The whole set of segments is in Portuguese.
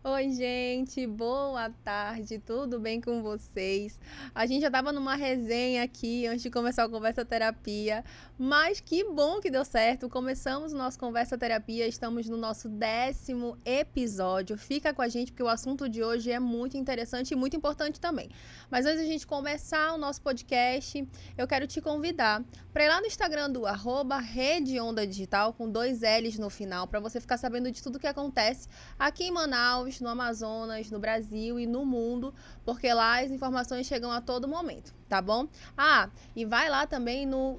Oi, gente, boa tarde, tudo bem com vocês? A gente já estava numa resenha aqui antes de começar a Conversa Terapia, mas que bom que deu certo. Começamos o nosso Conversa Terapia, estamos no nosso 10º episódio. Fica com a gente porque o assunto de hoje é muito interessante e muito importante também. Mas antes de a gente começar o nosso podcast, eu quero te convidar para ir lá no Instagram do Rede Onda Digital, com 2 L's no final, para você ficar sabendo de tudo que acontece aqui em Manaus, no Amazonas, no Brasil e no mundo, porque lá as informações chegam a todo momento, tá bom? E vai lá também no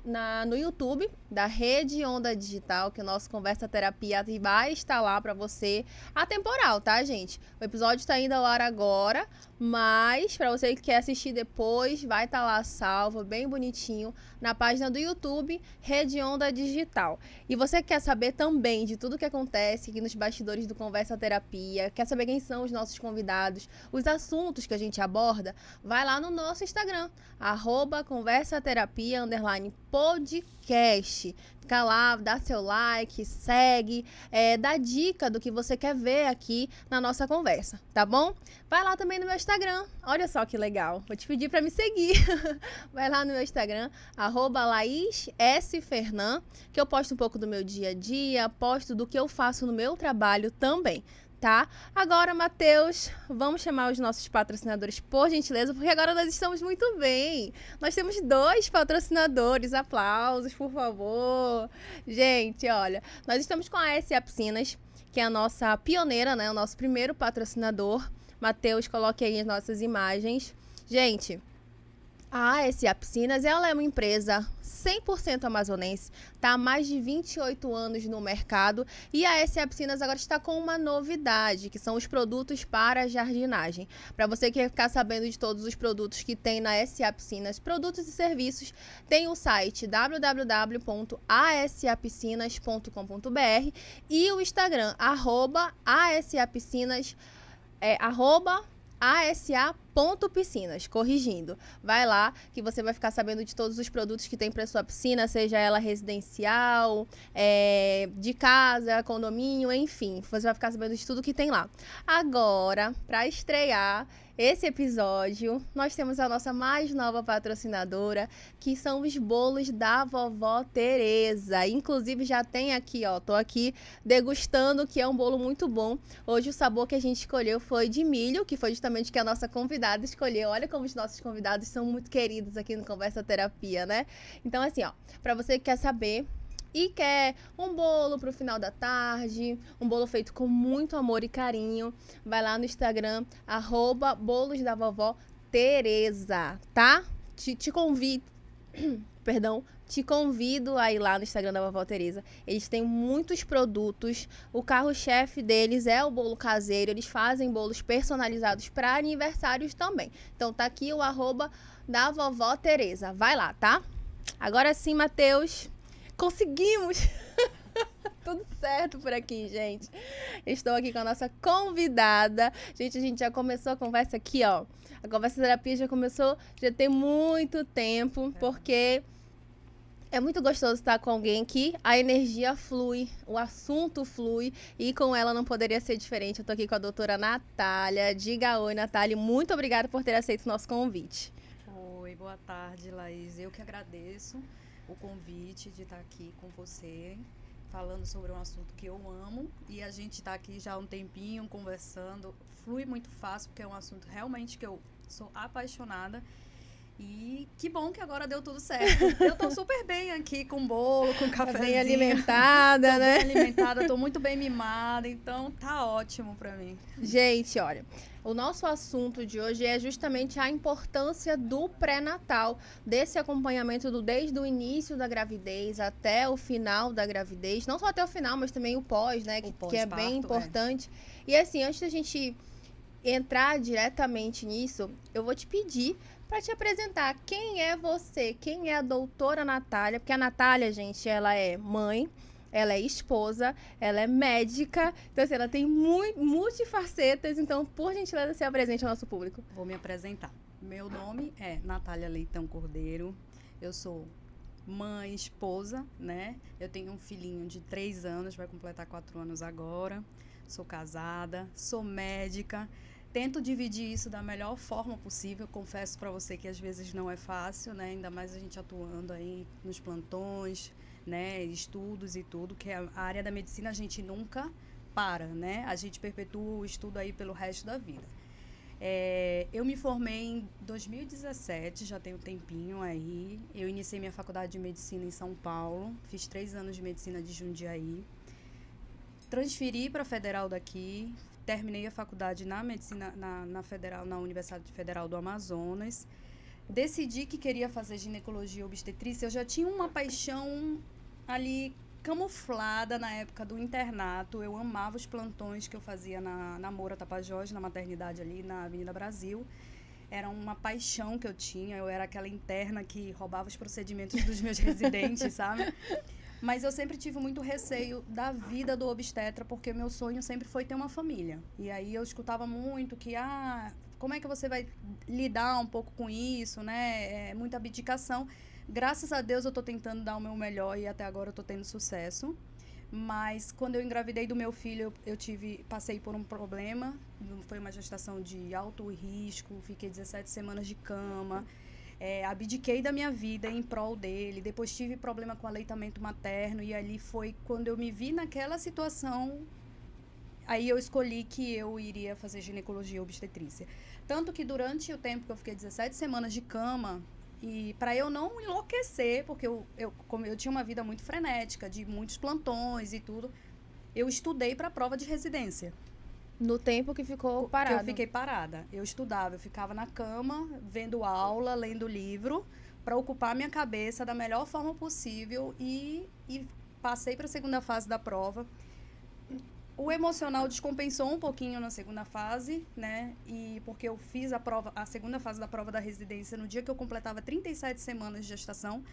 YouTube da Rede Onda Digital, que o nosso Conversa Terapia vai estar lá para você, atemporal, tá, gente? O episódio está indo ao ar agora, mas para você que quer assistir depois, vai estar lá salvo, bem bonitinho, na página do YouTube Rede Onda Digital. E você quer saber também de tudo que acontece aqui nos bastidores do Conversa Terapia, quer saber quem são os nossos convidados, os assuntos que a gente aborda, vai lá no nosso Instagram, @conversaterapia_podcast. Fica lá, dá seu like, segue, dá dica do que você quer ver aqui na nossa conversa, tá bom? Vai lá também no meu Instagram, olha só que legal, vou te pedir para me seguir. Vai lá no meu Instagram, @LaísSFernan, que eu posto um pouco do meu dia a dia, posto do que eu faço no meu trabalho também, tá? Agora, Matheus, vamos chamar os nossos patrocinadores, por gentileza, porque agora nós estamos muito bem. Nós temos 2 patrocinadores, aplausos, por favor. Gente, olha, nós estamos com a SA Piscinas, que é a nossa pioneira, né? O nosso primeiro patrocinador. Matheus, coloque aí as nossas imagens. Gente, a SA Piscinas, ela é uma empresa 100% amazonense, está há mais de 28 anos no mercado, e a SA Piscinas agora está com uma novidade, que são os produtos para jardinagem. Para você que quer ficar sabendo de todos os produtos que tem na SA Piscinas, produtos e serviços, tem o site www.asapiscinas.com.br e o Instagram, @asapiscinas, @asa.piscinas, corrigindo. Vai lá que você vai ficar sabendo de todos os produtos que tem para sua piscina, seja ela residencial, de casa, condomínio, enfim. Você vai ficar sabendo de tudo que tem lá. Agora, para estrear esse episódio, nós temos a nossa mais nova patrocinadora, que são os bolos da vovó Tereza. Inclusive já tem aqui, ó, tô aqui degustando, que é um bolo muito bom. Hoje o sabor que a gente escolheu foi de milho, que foi justamente o que a nossa convidada escolheu. Olha como os nossos convidados são muito queridos aqui no Conversa Terapia, né? Então, assim, ó, para você que quer saber e quer um bolo pro final da tarde, um bolo feito com muito amor e carinho, vai lá no Instagram, @bolosdavovó Tereza, tá? Te convido, perdão, te convido a ir lá no Instagram da Vovó Tereza. Eles têm muitos produtos. O carro-chefe deles é o bolo caseiro. Eles fazem bolos personalizados para aniversários também. Então tá aqui o @da Vovó Tereza. Vai lá, tá? Agora sim, Matheus. Conseguimos! Tudo certo por aqui, gente. Estou aqui com a nossa convidada. Gente, a gente já começou a conversa aqui, ó. A conversa terapia já começou, já tem muito tempo, porque é muito gostoso estar com alguém que a energia flui, o assunto flui, e com ela não poderia ser diferente. Eu tô aqui com a doutora Natália. Diga oi, Natália. Muito obrigada por ter aceito o nosso convite. Oi, boa tarde, Laís. Eu que agradeço o convite de estar aqui com você, falando sobre um assunto que eu amo. E a gente está aqui já há um tempinho conversando. Flui muito fácil, porque é um assunto realmente que eu sou apaixonada. E que bom que agora deu tudo certo. Eu tô super bem aqui com bolo, com Tá bem cafezinho. alimentada, Tô né? bem alimentada, tô muito bem mimada, então tá ótimo pra mim. Gente, olha, o nosso assunto de hoje é justamente a importância do pré-natal, desse acompanhamento desde o início da gravidez até o final da gravidez, não só até o final, mas também o pós, né, O que é bem pós-parto, importante. E assim, antes da gente entrar diretamente nisso, eu vou te pedir para te apresentar quem é você, quem é a doutora Natália, porque a Natália, gente, ela é mãe, ela é esposa, ela é médica, então assim, ela tem multifacetas, então, por gentileza, se apresente ao nosso público. vou me apresentar. Meu nome é Natália Leitão Cordeiro. Eu sou mãe, esposa, né? Eu tenho um filhinho de 3 anos, vai completar 4 anos agora. sou casada, sou médica. Tento dividir isso da melhor forma possível. Confesso para você que às vezes não é fácil, né? Ainda mais a gente atuando aí nos plantões, né? Estudos e tudo, que a área da medicina a gente nunca para, né? A gente perpetua o estudo aí pelo resto da vida. Eu me formei em 2017, já tem um tempinho aí. Eu iniciei minha faculdade de medicina em São Paulo, fiz 3 anos de medicina de Jundiaí. Transferi para a Federal daqui, terminei a faculdade na medicina na Federal, na Universidade Federal do Amazonas. Decidi que queria fazer ginecologia e obstetrícia. Eu já tinha uma paixão ali camuflada na época do internato. Eu amava os plantões que eu fazia na Moura Tapajós, na maternidade ali na Avenida Brasil. Era uma paixão que eu tinha. Eu era aquela interna que roubava os procedimentos dos meus residentes, sabe? Mas eu sempre tive muito receio da vida do obstetra, porque meu sonho sempre foi ter uma família. E aí eu escutava muito que, como é que você vai lidar um pouco com isso, né? É muita abdicação. Graças a Deus eu tô tentando dar o meu melhor e até agora eu tô tendo sucesso. Mas quando eu engravidei do meu filho, passei por um problema. Foi uma gestação de alto risco, fiquei 17 semanas de cama. Abdiquei da minha vida em prol dele. Depois tive problema com aleitamento materno. E ali foi quando eu me vi naquela situação. Aí eu escolhi que eu iria fazer ginecologia e obstetrícia. Tanto que durante o tempo que eu fiquei 17 semanas de cama, e para eu não enlouquecer, porque como eu tinha uma vida muito frenética, de muitos plantões e tudo, eu estudei para a prova de residência. No tempo que ficou parado. Que eu fiquei parada. Eu estudava, eu ficava na cama, vendo aula, lendo livro, para ocupar minha cabeça da melhor forma possível e passei para a segunda fase da prova. O emocional descompensou um pouquinho na segunda fase, né? E porque eu fiz a segunda fase da prova da residência no dia que eu completava 37 semanas de gestação.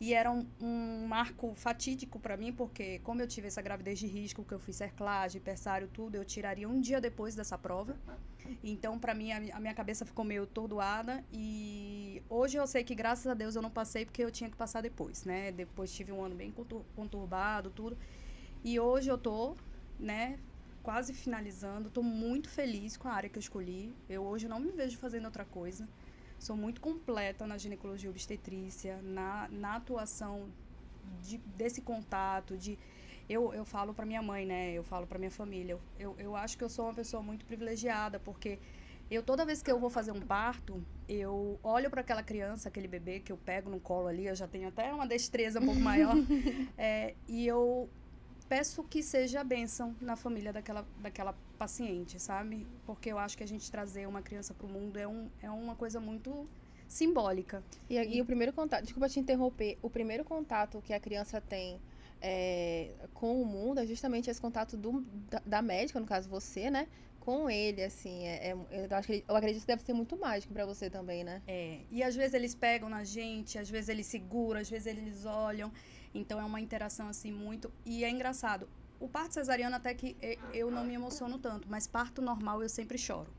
E era um marco fatídico para mim, porque como eu tive essa gravidez de risco, que eu fiz cerclagem, berçário, tudo, eu tiraria um dia depois dessa prova. Então, para mim, a minha cabeça ficou meio atordoada. E hoje eu sei que, graças a Deus, eu não passei porque eu tinha que passar depois, né? Depois tive um ano bem conturbado, tudo. E hoje eu tô, né, quase finalizando. Tô muito feliz com a área que eu escolhi. Eu hoje não me vejo fazendo outra coisa. Sou muito completa na ginecologia e obstetrícia, na atuação desse contato, eu falo para minha mãe, né? Eu falo para minha família. Eu acho que eu sou uma pessoa muito privilegiada, porque toda vez que eu vou fazer um parto, eu olho para aquela criança, aquele bebê que eu pego no colo ali, eu já tenho até uma destreza um pouco maior, e eu peço que seja a bênção na família daquela paciente, sabe? Porque eu acho que a gente trazer uma criança para o mundo é uma coisa muito simbólica. E o primeiro contato, desculpa te interromper, o primeiro contato que a criança tem com o mundo é justamente esse contato da médica, no caso você, né? Com ele, assim, eu acredito que deve ser muito mágico para você também, né? E às vezes eles pegam na gente, às vezes eles seguram, às vezes eles olham. Então é uma interação assim muito... E é engraçado, o parto cesariano até que eu não me emociono tanto, mas parto normal eu sempre choro.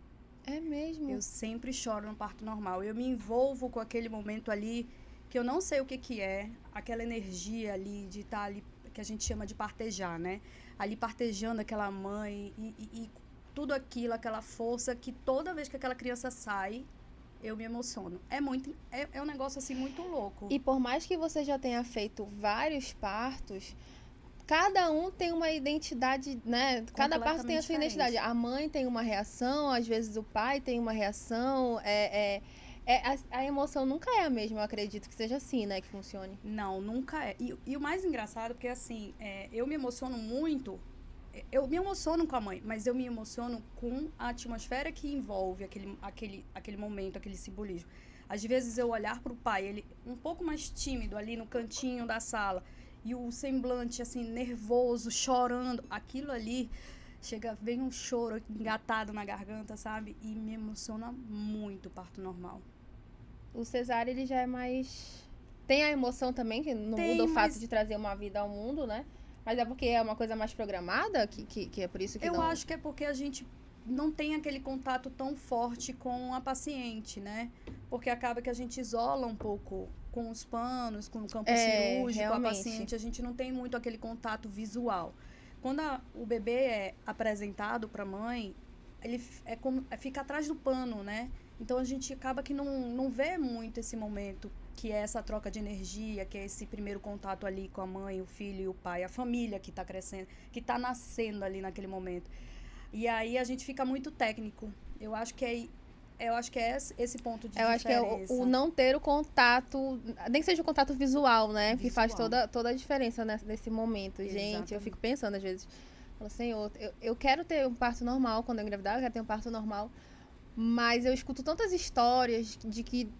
É mesmo? Eu sempre choro no parto normal. Eu me envolvo com aquele momento ali que eu não sei o que é, aquela energia ali de estar ali, que a gente chama de partejar, né? Ali partejando aquela mãe e tudo aquilo, aquela força que toda vez que aquela criança sai, eu me emociono. É um negócio assim muito louco. E por mais que você já tenha feito vários partos, cada um tem uma identidade, né? Cada parto tem a sua identidade. A mãe tem uma reação, às vezes o pai tem uma reação. A emoção nunca é a mesma, eu acredito que seja assim, né? Que funcione. Não, nunca é. E o mais engraçado, porque assim, eu me emociono muito. Eu me emociono com a mãe, mas eu me emociono com a atmosfera que envolve aquele momento, aquele simbolismo. Às vezes eu olhar para o pai, ele um pouco mais tímido ali no cantinho da sala, e o semblante assim, nervoso, chorando, aquilo ali, vem um choro engatado na garganta, sabe? E me emociona muito o parto normal. O cesárea, ele já é mais... Tem a emoção também, que não muda o fato de trazer uma vida ao mundo, né? Mas é porque é uma coisa mais programada, que é por isso que eu acho que é porque a gente não tem aquele contato tão forte com a paciente, né? Porque acaba que a gente isola um pouco com os panos, com o campo cirúrgico, realmente. A paciente, a gente não tem muito aquele contato visual. quando o bebê é apresentado para a mãe, ele fica atrás do pano, né? Então a gente acaba que não vê muito esse momento, que é essa troca de energia, que é esse primeiro contato ali com a mãe, o filho e o pai, a família que está crescendo, que está nascendo ali naquele momento. E aí a gente fica muito técnico. Eu acho que é esse ponto de Eu acho que é o não ter o contato, nem que seja o contato visual, né? Que faz toda a diferença nesse momento. Exatamente. Gente, eu fico pensando às vezes, falo, Senhor, eu quero ter um parto normal quando eu engravidar, eu quero ter um parto normal. Mas eu escuto tantas histórias de que...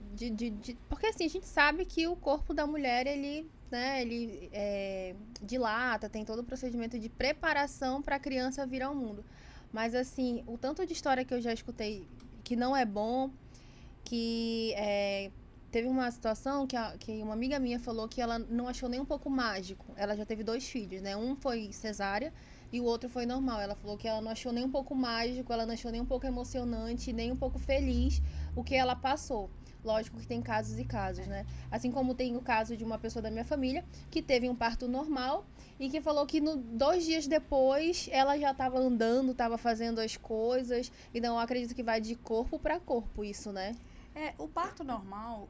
porque assim, a gente sabe que o corpo da mulher, ele dilata, tem todo o procedimento de preparação para a criança vir ao mundo. Mas assim, o tanto de história que eu já escutei que não é bom, que teve uma situação que uma amiga minha falou que ela não achou nem um pouco mágico. Ela já teve 2 filhos, né? Um foi cesárea e o outro foi normal. Ela falou que ela não achou nem um pouco mágico, ela não achou nem um pouco emocionante, nem um pouco feliz o que ela passou. Lógico que tem casos e casos, né? Assim como tem o caso de uma pessoa da minha família que teve um parto normal e que falou que 2 dias depois ela já estava andando, estava fazendo as coisas. Então eu acredito que vai de corpo para corpo isso, né? O parto normal,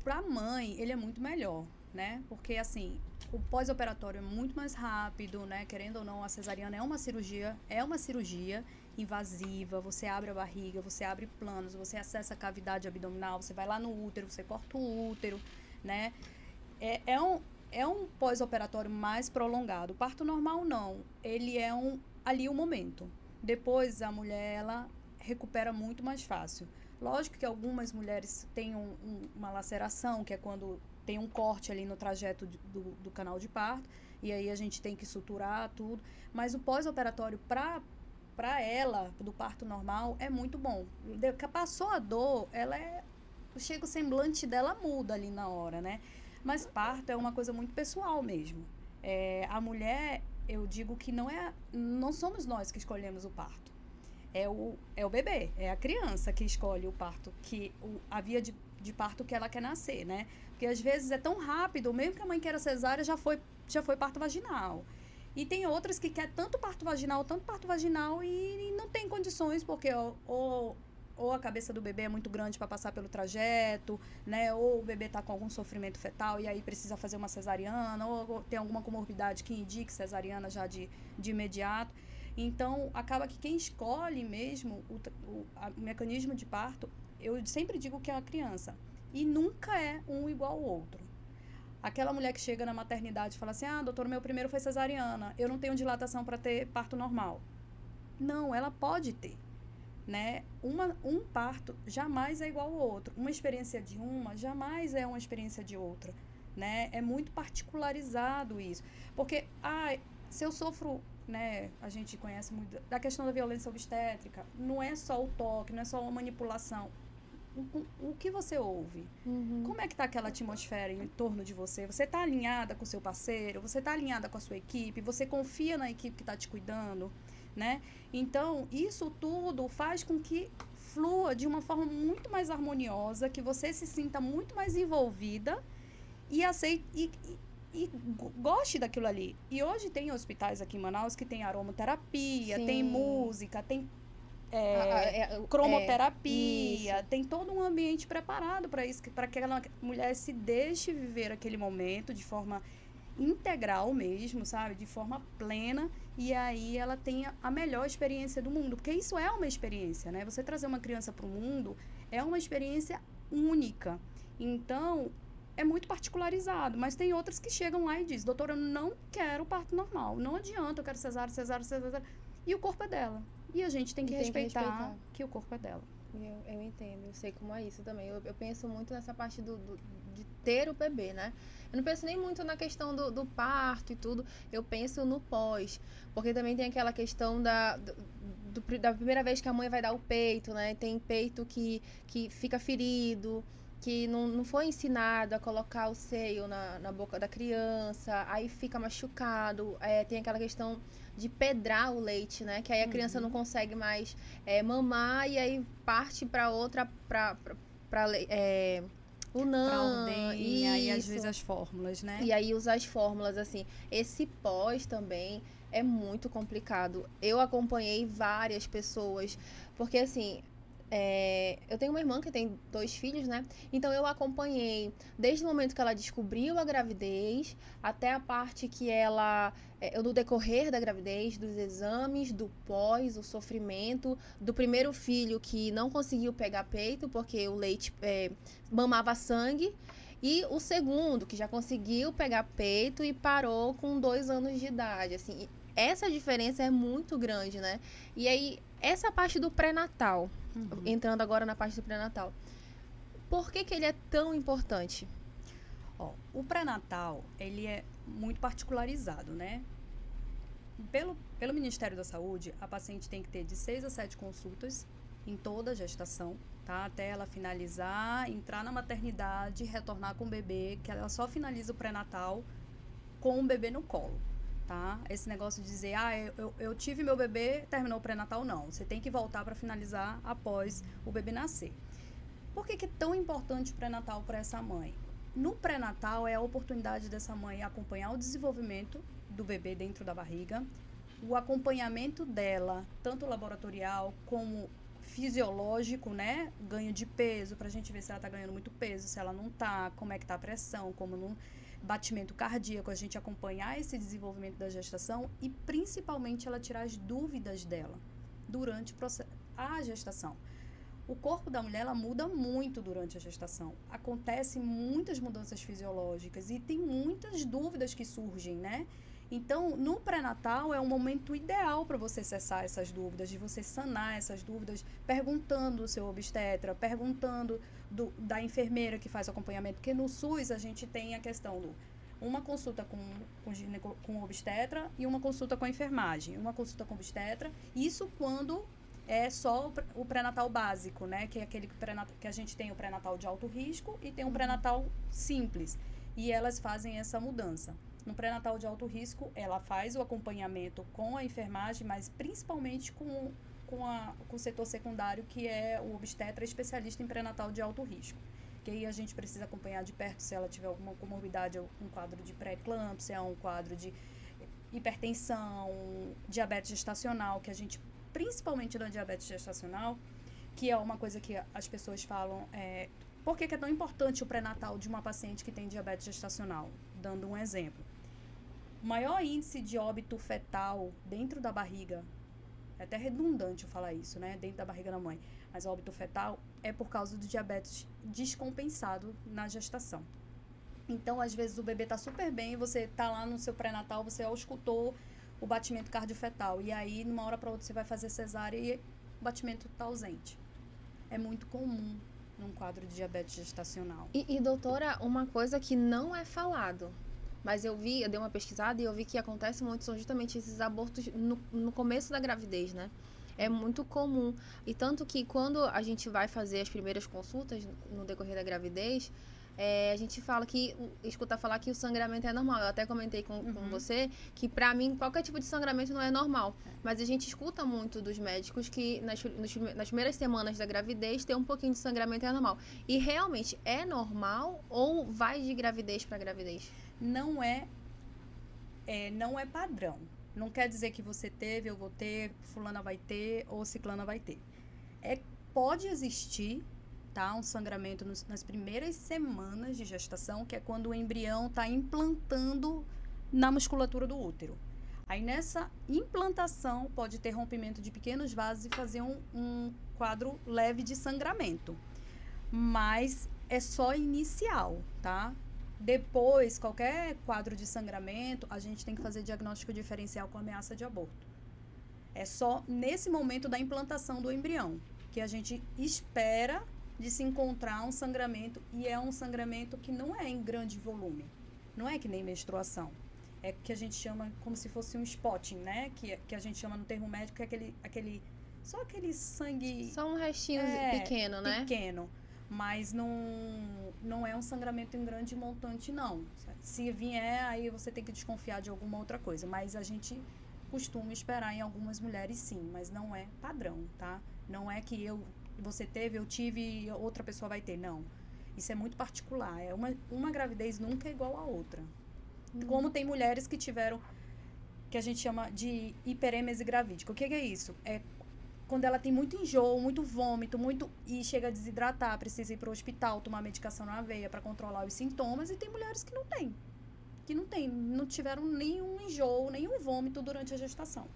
pra mãe, ele é muito melhor, né? Porque, assim, o pós-operatório é muito mais rápido, né? Querendo ou não, a cesariana é uma cirurgia invasiva, você abre a barriga, você abre planos, você acessa a cavidade abdominal, você vai lá no útero, você corta o útero, né? É um pós-operatório mais prolongado. O parto normal, não. Ele é ali o momento. Depois, a mulher, ela recupera muito mais fácil. Lógico que algumas mulheres têm uma laceração, que é quando tem um corte ali no trajeto do canal de parto, e aí a gente tem que suturar tudo. Mas o pós-operatório, para ela, do parto normal, é muito bom. Passou a dor, chega o semblante dela muda ali na hora, né? Mas parto é uma coisa muito pessoal mesmo. A mulher, eu digo que não somos nós que escolhemos o parto. É o bebê, é a criança que escolhe o parto, a via de parto que ela quer nascer, né? Porque às vezes é tão rápido, mesmo que a mãe queira cesárea, já foi parto vaginal. E tem outras que quer tanto parto vaginal e não tem condições, porque ou a cabeça do bebê é muito grande para passar pelo trajeto, né? Ou o bebê está com algum sofrimento fetal e aí precisa fazer uma cesariana, ou tem alguma comorbidade que indique cesariana já de imediato. Então, acaba que quem escolhe mesmo o mecanismo de parto, eu sempre digo que é a criança. E nunca é um igual ao outro. Aquela mulher que chega na maternidade e fala assim, doutor, meu primeiro foi cesariana, eu não tenho dilatação para ter parto normal. Não, ela pode ter. Né? Um parto jamais é igual ao outro. Uma experiência de uma jamais é uma experiência de outra. Né? É muito particularizado isso. Porque, se eu sofro... Né, a gente conhece muito da questão da violência obstétrica, não é só o toque, não é só a manipulação. O que você ouve? Uhum. Como é que está aquela atmosfera em torno de você? Você está alinhada com o seu parceiro? Você está alinhada com a sua equipe? Você confia na equipe que está te cuidando? Né? Então, isso tudo faz com que flua de uma forma muito mais harmoniosa, que você se sinta muito mais envolvida e aceite... E goste daquilo ali. E hoje tem hospitais aqui em Manaus que tem aromaterapia, Sim. Tem música, tem cromoterapia, tem todo um ambiente preparado para isso, para que aquela mulher se deixe viver aquele momento de forma integral mesmo, sabe? De forma plena, e aí ela tenha a melhor experiência do mundo. Porque isso é uma experiência, né? Você trazer uma criança para o mundo é uma experiência única. Então, é muito particularizado, mas tem outras que chegam lá e dizem, doutora, eu não quero parto normal, não adianta, eu quero cesárea. E o corpo é dela. E a gente tem que respeitar que o corpo é dela. Eu entendo, eu sei como é isso também. Eu penso muito nessa parte de ter o bebê, né? Eu não penso nem muito na questão do parto e tudo, eu penso no pós. Porque também tem aquela questão da primeira vez que a mãe vai dar o peito, né? Tem peito que fica ferido, que não foi ensinado a colocar o seio na boca da criança, aí fica machucado, tem aquela questão de pedrar o leite, né? Que aí a criança não consegue mais mamar e aí parte para outra, o NAN, e aí às vezes as fórmulas, né? E aí usa as fórmulas, assim. Esse pós também É muito complicado. Eu acompanhei várias pessoas, porque assim, eu tenho uma irmã que tem 2 filhos, né? Então eu acompanhei desde o momento que ela descobriu a gravidez até a parte que ela, no decorrer da gravidez, dos exames, do pós, o sofrimento, do primeiro filho que não conseguiu pegar peito porque o leite mamava sangue. E o segundo, que já conseguiu pegar peito e parou com 2 anos de idade. Assim, essa diferença é muito grande, né? E aí, essa parte do pré-natal, entrando agora na parte do pré-natal, por que ele é tão importante? Ó, o pré-natal, ele é muito particularizado, né? Pelo Ministério da Saúde, a paciente tem que ter de 6 a 7 consultas em toda a gestação, tá? Até ela finalizar, entrar na maternidade, retornar com o bebê, que ela só finaliza o pré-natal com o bebê no colo, tá? Esse negócio de dizer, eu tive meu bebê, terminou o pré-natal, não. Você tem que voltar para finalizar após o bebê nascer. Por que é tão importante o pré-natal para essa mãe? No pré-natal é a oportunidade dessa mãe acompanhar o desenvolvimento do bebê dentro da barriga, o acompanhamento dela, tanto laboratorial como fisiológico, né? Ganho de peso, pra gente ver se ela tá ganhando muito peso, se ela não tá, como é que tá a pressão, como não, batimento cardíaco, a gente acompanhar esse desenvolvimento da gestação e principalmente ela tirar as dúvidas dela durante a gestação. O corpo da mulher, ela muda muito durante a gestação. Acontecem muitas mudanças fisiológicas e tem muitas dúvidas que surgem, né? Então, no pré-natal é um momento ideal para você cessar essas dúvidas, de você sanar essas dúvidas, perguntando o seu obstetra, perguntando da enfermeira que faz o acompanhamento, porque no SUS a gente tem a questão do uma consulta com o obstetra e uma consulta com a enfermagem. Uma consulta com o obstetra, isso quando é só o pré-natal básico, né? Que é aquele que a gente tem o pré-natal de alto risco e tem um pré-natal simples. E elas fazem essa mudança. No pré-natal de alto risco, ela faz o acompanhamento com a enfermagem, mas principalmente com o setor secundário, que é o obstetra especialista em pré-natal de alto risco. Que aí a gente precisa acompanhar de perto se ela tiver alguma comorbidade, um quadro de pré-eclâmpsia, um quadro de hipertensão, diabetes gestacional, que a gente principalmente da diabetes gestacional, que é uma coisa que as pessoas falam, por que é tão importante o pré-natal de uma paciente que tem diabetes gestacional? Dando um exemplo. O maior índice de óbito fetal dentro da barriga, é até redundante eu falar isso, né? Dentro da barriga da mãe, mas o óbito fetal é por causa do diabetes descompensado na gestação. Então, às vezes, o bebê tá super bem, você tá lá no seu pré-natal, você auscultou o batimento cardiofetal. E aí, numa hora para outra, você vai fazer cesárea e o batimento está ausente. É muito comum num quadro de diabetes gestacional. E doutora, uma coisa que não é falado, mas eu dei uma pesquisada e eu vi que acontece muito, são justamente esses abortos no começo da gravidez, né? É muito comum. E tanto que quando a gente vai fazer as primeiras consultas no decorrer da gravidez, a gente escuta falar que o sangramento é normal. Eu até comentei com você que pra mim qualquer tipo de sangramento não é normal. Mas a gente escuta muito dos médicos que nas primeiras semanas da gravidez ter um pouquinho de sangramento é normal. E realmente é normal ou vai de gravidez pra gravidez? Não é padrão. Não quer dizer que você teve, eu vou ter, fulana vai ter ou ciclana vai ter. Pode existir, tá, um sangramento nas primeiras semanas de gestação, que é quando o embrião está implantando na musculatura do útero. Aí nessa implantação pode ter rompimento de pequenos vasos e fazer um quadro leve de sangramento. Mas é só inicial, tá? Depois, qualquer quadro de sangramento, a gente tem que fazer diagnóstico diferencial com ameaça de aborto. É só nesse momento da implantação do embrião que a gente espera de se encontrar um sangramento, e é um sangramento que não é em grande volume. Não é que nem menstruação. É que a gente chama como se fosse um spotting, né? Que a gente chama no termo médico, que é só aquele sangue... Só um restinho pequeno, né? Pequeno. Mas não é um sangramento em grande montante, não. Se vier, aí você tem que desconfiar de alguma outra coisa. Mas a gente costuma esperar em algumas mulheres, sim. Mas não é padrão, tá? Não é que você teve, eu tive, outra pessoa vai ter. Não. Isso é muito particular. Uma gravidez nunca é igual à outra. Como tem mulheres que tiveram que a gente chama de hiperêmese gravídica. O que é isso? É quando ela tem muito enjoo, muito vômito, e chega a desidratar, precisa ir para o hospital, tomar medicação na veia para controlar os sintomas, e tem mulheres que não tiveram nenhum enjoo, nenhum vômito durante a gestação.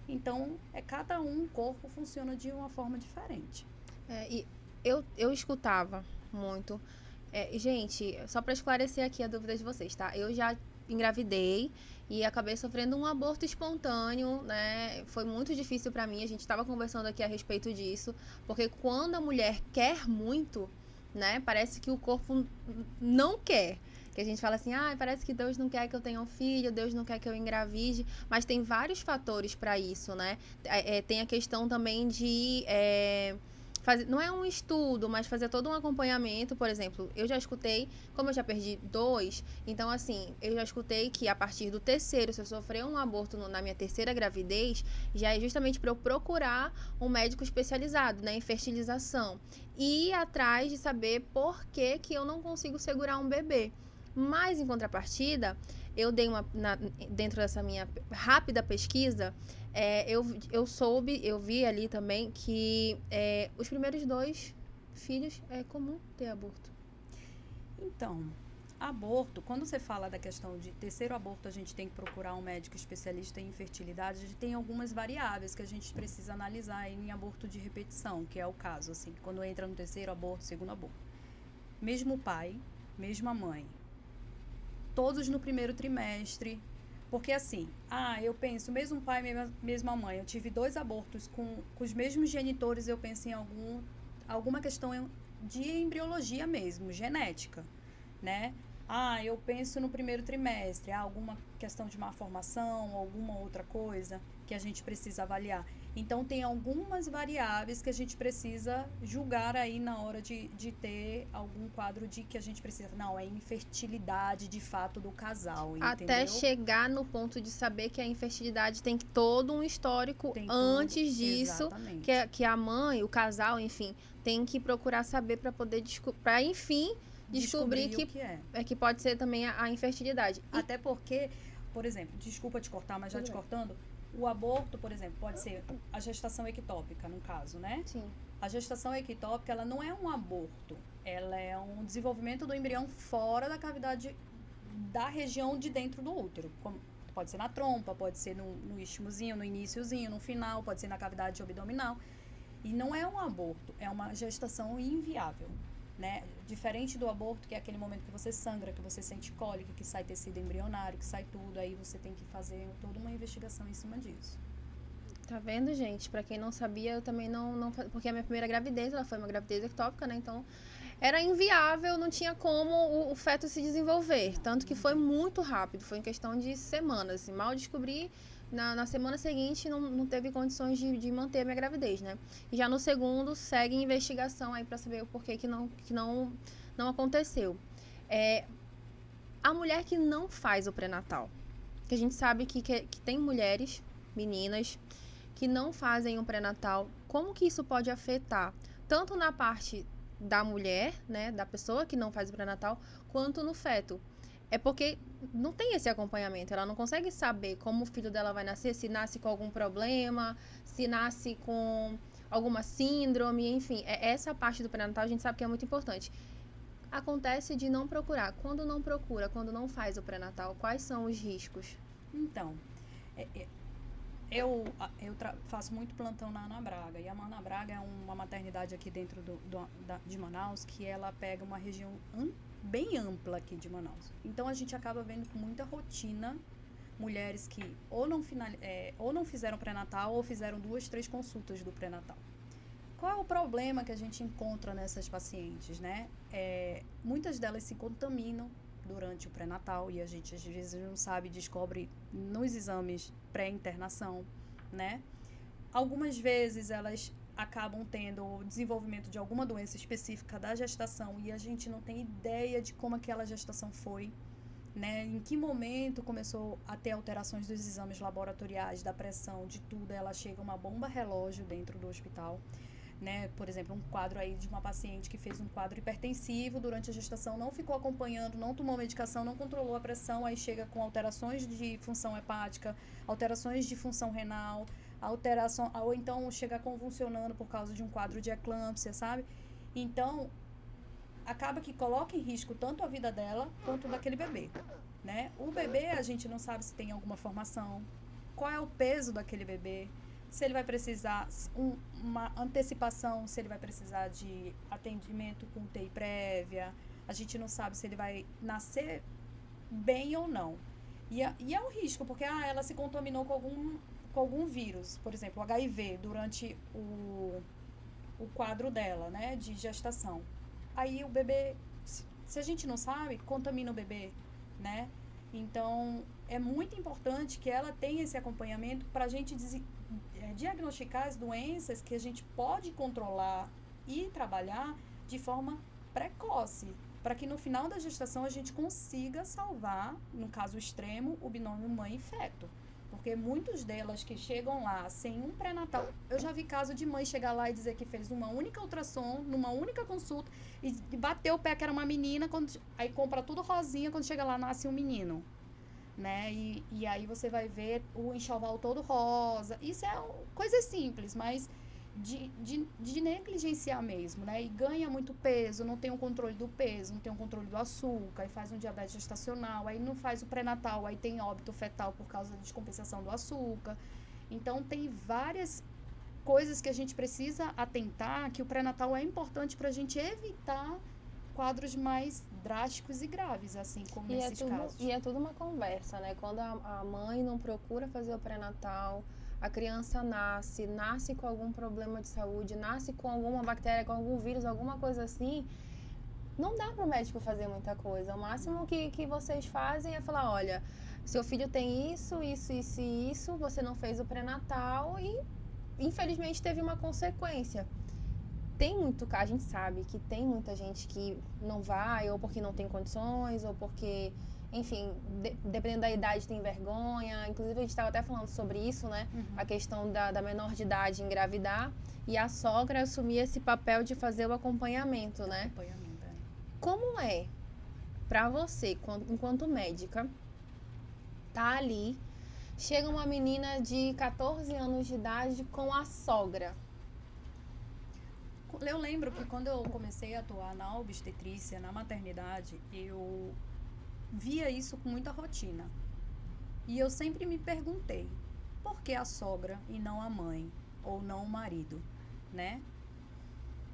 Então, cada um, o corpo funciona de uma forma diferente. E eu escutava muito. Gente, só para esclarecer aqui a dúvida de vocês, tá? Eu já engravidei e acabei sofrendo um aborto espontâneo, né? Foi muito difícil para mim. A gente estava conversando aqui a respeito disso, porque quando a mulher quer muito, né? Parece que o corpo não quer. Que a gente fala assim, parece que Deus não quer que eu tenha um filho, Deus não quer que eu engravide, mas tem vários fatores para isso, né? Tem a questão também de não é um estudo, mas fazer todo um acompanhamento. Por exemplo, eu já escutei, como eu já perdi 2, então assim, eu já escutei que a partir do terceiro, se eu sofrer um aborto na minha terceira gravidez, já é justamente para eu procurar um médico especializado, né, em fertilização, e ir atrás de saber por que eu não consigo segurar um bebê. Mas, em contrapartida, eu dei dentro dessa minha rápida pesquisa, eu vi ali também que os primeiros 2 filhos é comum ter aborto. Então, aborto, quando você fala da questão de terceiro aborto, a gente tem que procurar um médico especialista em infertilidade, a gente tem algumas variáveis que a gente precisa analisar em aborto de repetição, que é o caso, assim, quando entra no terceiro aborto, segundo aborto. Mesmo pai, mesma mãe, todos no primeiro trimestre, porque assim, eu penso, mesmo pai, mesma mãe, eu tive 2 abortos com os mesmos genitores, eu penso em alguma questão de embriologia mesmo, genética, né? Eu penso no primeiro trimestre, alguma questão de malformação, alguma outra coisa que a gente precisa avaliar. Então, tem algumas variáveis que a gente precisa julgar aí na hora de ter algum quadro de que a gente precisa. Não, é infertilidade de fato do casal, entendeu? Até chegar no ponto de saber que a infertilidade tem todo um histórico antes disso, que a mãe, o casal, enfim, tem que procurar saber para poder enfim descobrir que pode ser também a infertilidade. Até porque, por exemplo, desculpa te cortar, mas já te cortando, o aborto, por exemplo, pode ser a gestação ectópica, no caso, né? Sim. A gestação ectópica, ela não é um aborto, ela é um desenvolvimento do embrião fora da cavidade da região de dentro do útero. Pode ser na trompa, pode ser no istmozinho, no iniciozinho, no final, pode ser na cavidade abdominal. E não é um aborto, é uma gestação inviável, né? Diferente do aborto, que é aquele momento que você sangra, que você sente cólica, que sai tecido embrionário, que sai tudo, aí você tem que fazer toda uma investigação em cima disso. Tá vendo, gente? Pra quem não sabia, eu também não porque a minha primeira gravidez, ela foi uma gravidez ectópica, né? Então, era inviável, não tinha como o feto se desenvolver. Tanto que foi muito rápido, foi em questão de semanas. Assim, mal descobri, na semana seguinte não teve condições de manter a minha gravidez, né? E já no segundo, segue investigação aí pra saber o porquê que não aconteceu. A mulher que não faz o pré-natal, que a gente sabe que tem mulheres, meninas, que não fazem um pré-natal, como que isso pode afetar tanto na parte da mulher, né, da pessoa que não faz o pré-natal, quanto no feto? É porque não tem esse acompanhamento, ela não consegue saber como o filho dela vai nascer, se nasce com algum problema, se nasce com alguma síndrome, enfim, essa parte do pré-natal a gente sabe que é muito importante. Acontece de não procurar. Quando não procura, quando não faz o pré-natal, quais são os riscos? Então, eu faço muito plantão na Ana Braga, e a Ana Braga é uma maternidade aqui dentro de Manaus, que ela pega uma região bem ampla aqui de Manaus. Então, a gente acaba vendo com muita rotina mulheres que ou não fizeram pré-natal ou fizeram 2, 3 consultas do pré-natal. Qual é o problema que a gente encontra nessas pacientes, né? Muitas delas se contaminam durante o pré-natal e a gente às vezes não sabe, descobre nos exames pré-internação, né? Algumas vezes elas acabam tendo o desenvolvimento de alguma doença específica da gestação e a gente não tem ideia de como aquela gestação foi, né? Em que momento começou a ter alterações dos exames laboratoriais, da pressão, de tudo, ela chega uma bomba relógio dentro do hospital. né? Por exemplo, um quadro aí de uma paciente que fez um quadro hipertensivo durante a gestação, não ficou acompanhando, não tomou medicação, não controlou a pressão, aí chega com alterações de função hepática, alterações de função renal, alteração, ou então chega convulsionando por causa de um quadro de eclâmpsia, sabe? Então, acaba que coloca em risco tanto a vida dela quanto daquele bebê, né? O bebê, a gente não sabe se tem alguma formação, qual é o peso daquele bebê, se ele vai precisar uma antecipação, se ele vai precisar de atendimento com UTI prévia, a gente não sabe se ele vai nascer bem ou não. E é um risco, porque ela se contaminou com algum vírus, por exemplo, o HIV, durante o quadro dela, né, de gestação. Aí o bebê, se a gente não sabe, contamina o bebê, né? Então, é muito importante que ela tenha esse acompanhamento para a gente diagnosticar as doenças que a gente pode controlar e trabalhar de forma precoce, para que no final da gestação a gente consiga salvar, no caso extremo, o binômio mãe e feto. Porque muitas delas que chegam lá sem um pré-natal... Eu já vi caso de mãe chegar lá e dizer que fez uma única ultrassom, numa única consulta, e bateu o pé que era uma menina, aí compra tudo rosinha, quando chega lá nasce um menino. Né? E aí você vai ver o enxoval todo rosa. Isso é coisa simples, mas de negligenciar mesmo, né? E ganha muito peso, não tem um controle do peso, não tem um controle do açúcar, aí faz um diabetes gestacional, aí não faz o pré-natal, aí tem óbito fetal por causa da descompensação do açúcar. Então, tem várias coisas que a gente precisa atentar, que o pré-natal é importante para a gente evitar quadros mais drásticos e graves, assim como nesses casos. E é tudo uma conversa, né? Quando a mãe não procura fazer o pré-natal, a criança nasce com algum problema de saúde, nasce com alguma bactéria, com algum vírus, alguma coisa assim, não dá para o médico fazer muita coisa. O máximo que vocês fazem é falar, olha, seu filho tem isso, você não fez o pré-natal e infelizmente teve uma consequência. A gente sabe que tem muita gente que não vai, ou porque não tem condições, ou porque, enfim, dependendo da idade tem vergonha. Inclusive a gente estava até falando sobre isso, né? Uhum. A questão da menor de idade engravidar e a sogra assumir esse papel de fazer o acompanhamento, né? Acompanhamento, é. Como é pra você, enquanto médica, tá ali, chega uma menina de 14 anos de idade com a sogra? Eu lembro que quando eu comecei a atuar na obstetrícia, na maternidade, eu via isso com muita rotina. E eu sempre me perguntei, por que a sogra e não a mãe? Ou não o marido, né?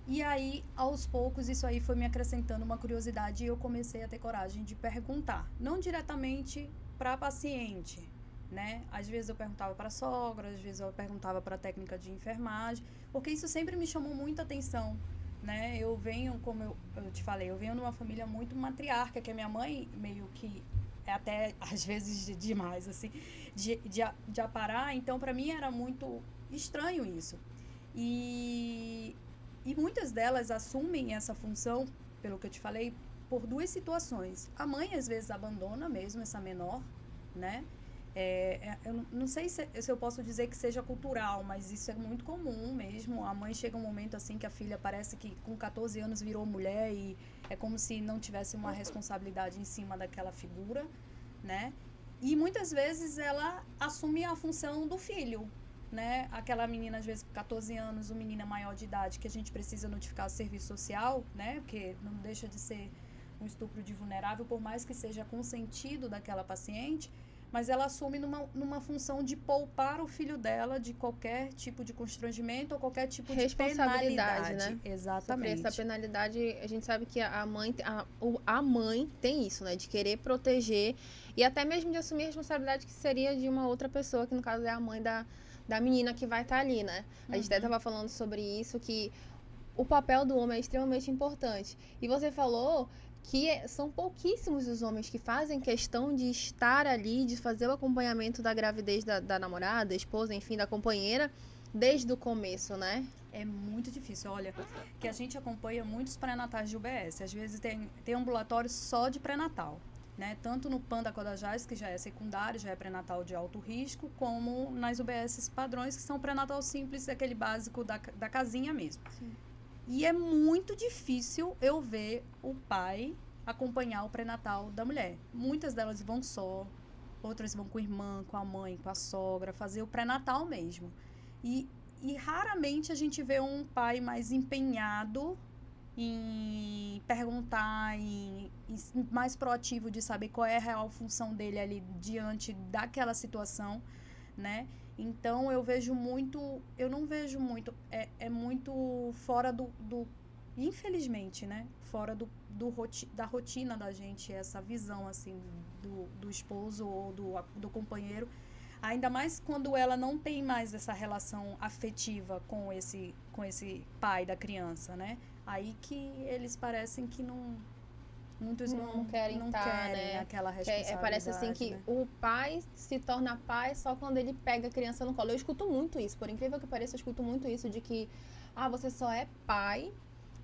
E aí, aos poucos, isso aí foi me acrescentando uma curiosidade e eu comecei a ter coragem de perguntar. Não diretamente para a paciente, né? Às vezes eu perguntava para a sogra, às vezes eu perguntava para a técnica de enfermagem, porque isso sempre me chamou muita atenção, né? Eu venho, como eu te falei, eu venho de uma família muito matriarca, que a minha mãe meio que é até, às vezes, demais, assim, de aparar. Então, para mim, era muito estranho isso. E muitas delas assumem essa função, pelo que eu te falei, por duas situações. A mãe, às vezes, abandona mesmo essa menor, né? Eu não sei se eu posso dizer que seja cultural, mas isso é muito comum mesmo. A mãe chega um momento assim que a filha parece que com 14 anos virou mulher e é como se não tivesse uma responsabilidade em cima daquela figura, né? E muitas vezes ela assume a função do filho, né? Aquela menina, às vezes, com 14 anos, uma menina maior de idade que a gente precisa notificar o serviço social, né? Porque não deixa de ser um estupro de vulnerável, por mais que seja consentido daquela paciente, mas ela assume numa função de poupar o filho dela de qualquer tipo de constrangimento ou qualquer tipo de penalidade, né? Exatamente. Sobre essa penalidade, a gente sabe que a mãe tem isso, né? De querer proteger e até mesmo de assumir a responsabilidade que seria de uma outra pessoa, que no caso é a mãe da menina que vai estar ali, né? A gente até estava falando sobre isso, que o papel do homem é extremamente importante. E você falou que são pouquíssimos os homens que fazem questão de estar ali, de fazer o acompanhamento da gravidez da namorada, da esposa, enfim, da companheira, desde o começo, né? É muito difícil. Olha, que a gente acompanha muitos pré-natais de UBS. Às vezes tem ambulatório só de pré-natal. né? Tanto no PAN da Codajás, que já é secundário, já é pré-natal de alto risco, como nas UBS padrões, que são pré-natal simples, aquele básico da casinha mesmo. Sim. E é muito difícil eu ver o pai acompanhar o pré-natal da mulher. Muitas delas vão só, outras vão com a irmã, com a mãe, com a sogra, fazer o pré-natal mesmo. E raramente a gente vê um pai mais empenhado em perguntar, em mais proativo de saber qual é a real função dele ali diante daquela situação, né? Então eu não vejo muito, é muito fora infelizmente, né? Fora da rotina da gente, essa visão, assim, do esposo ou do companheiro. Ainda mais quando ela não tem mais essa relação afetiva com esse pai da criança, né? Aí que eles parecem que muitos não querem né? aquela responsabilidade. Parece assim que, né, o pai se torna pai só quando ele pega a criança no colo. Eu escuto muito isso, por incrível que pareça, eu escuto muito isso de que você só é pai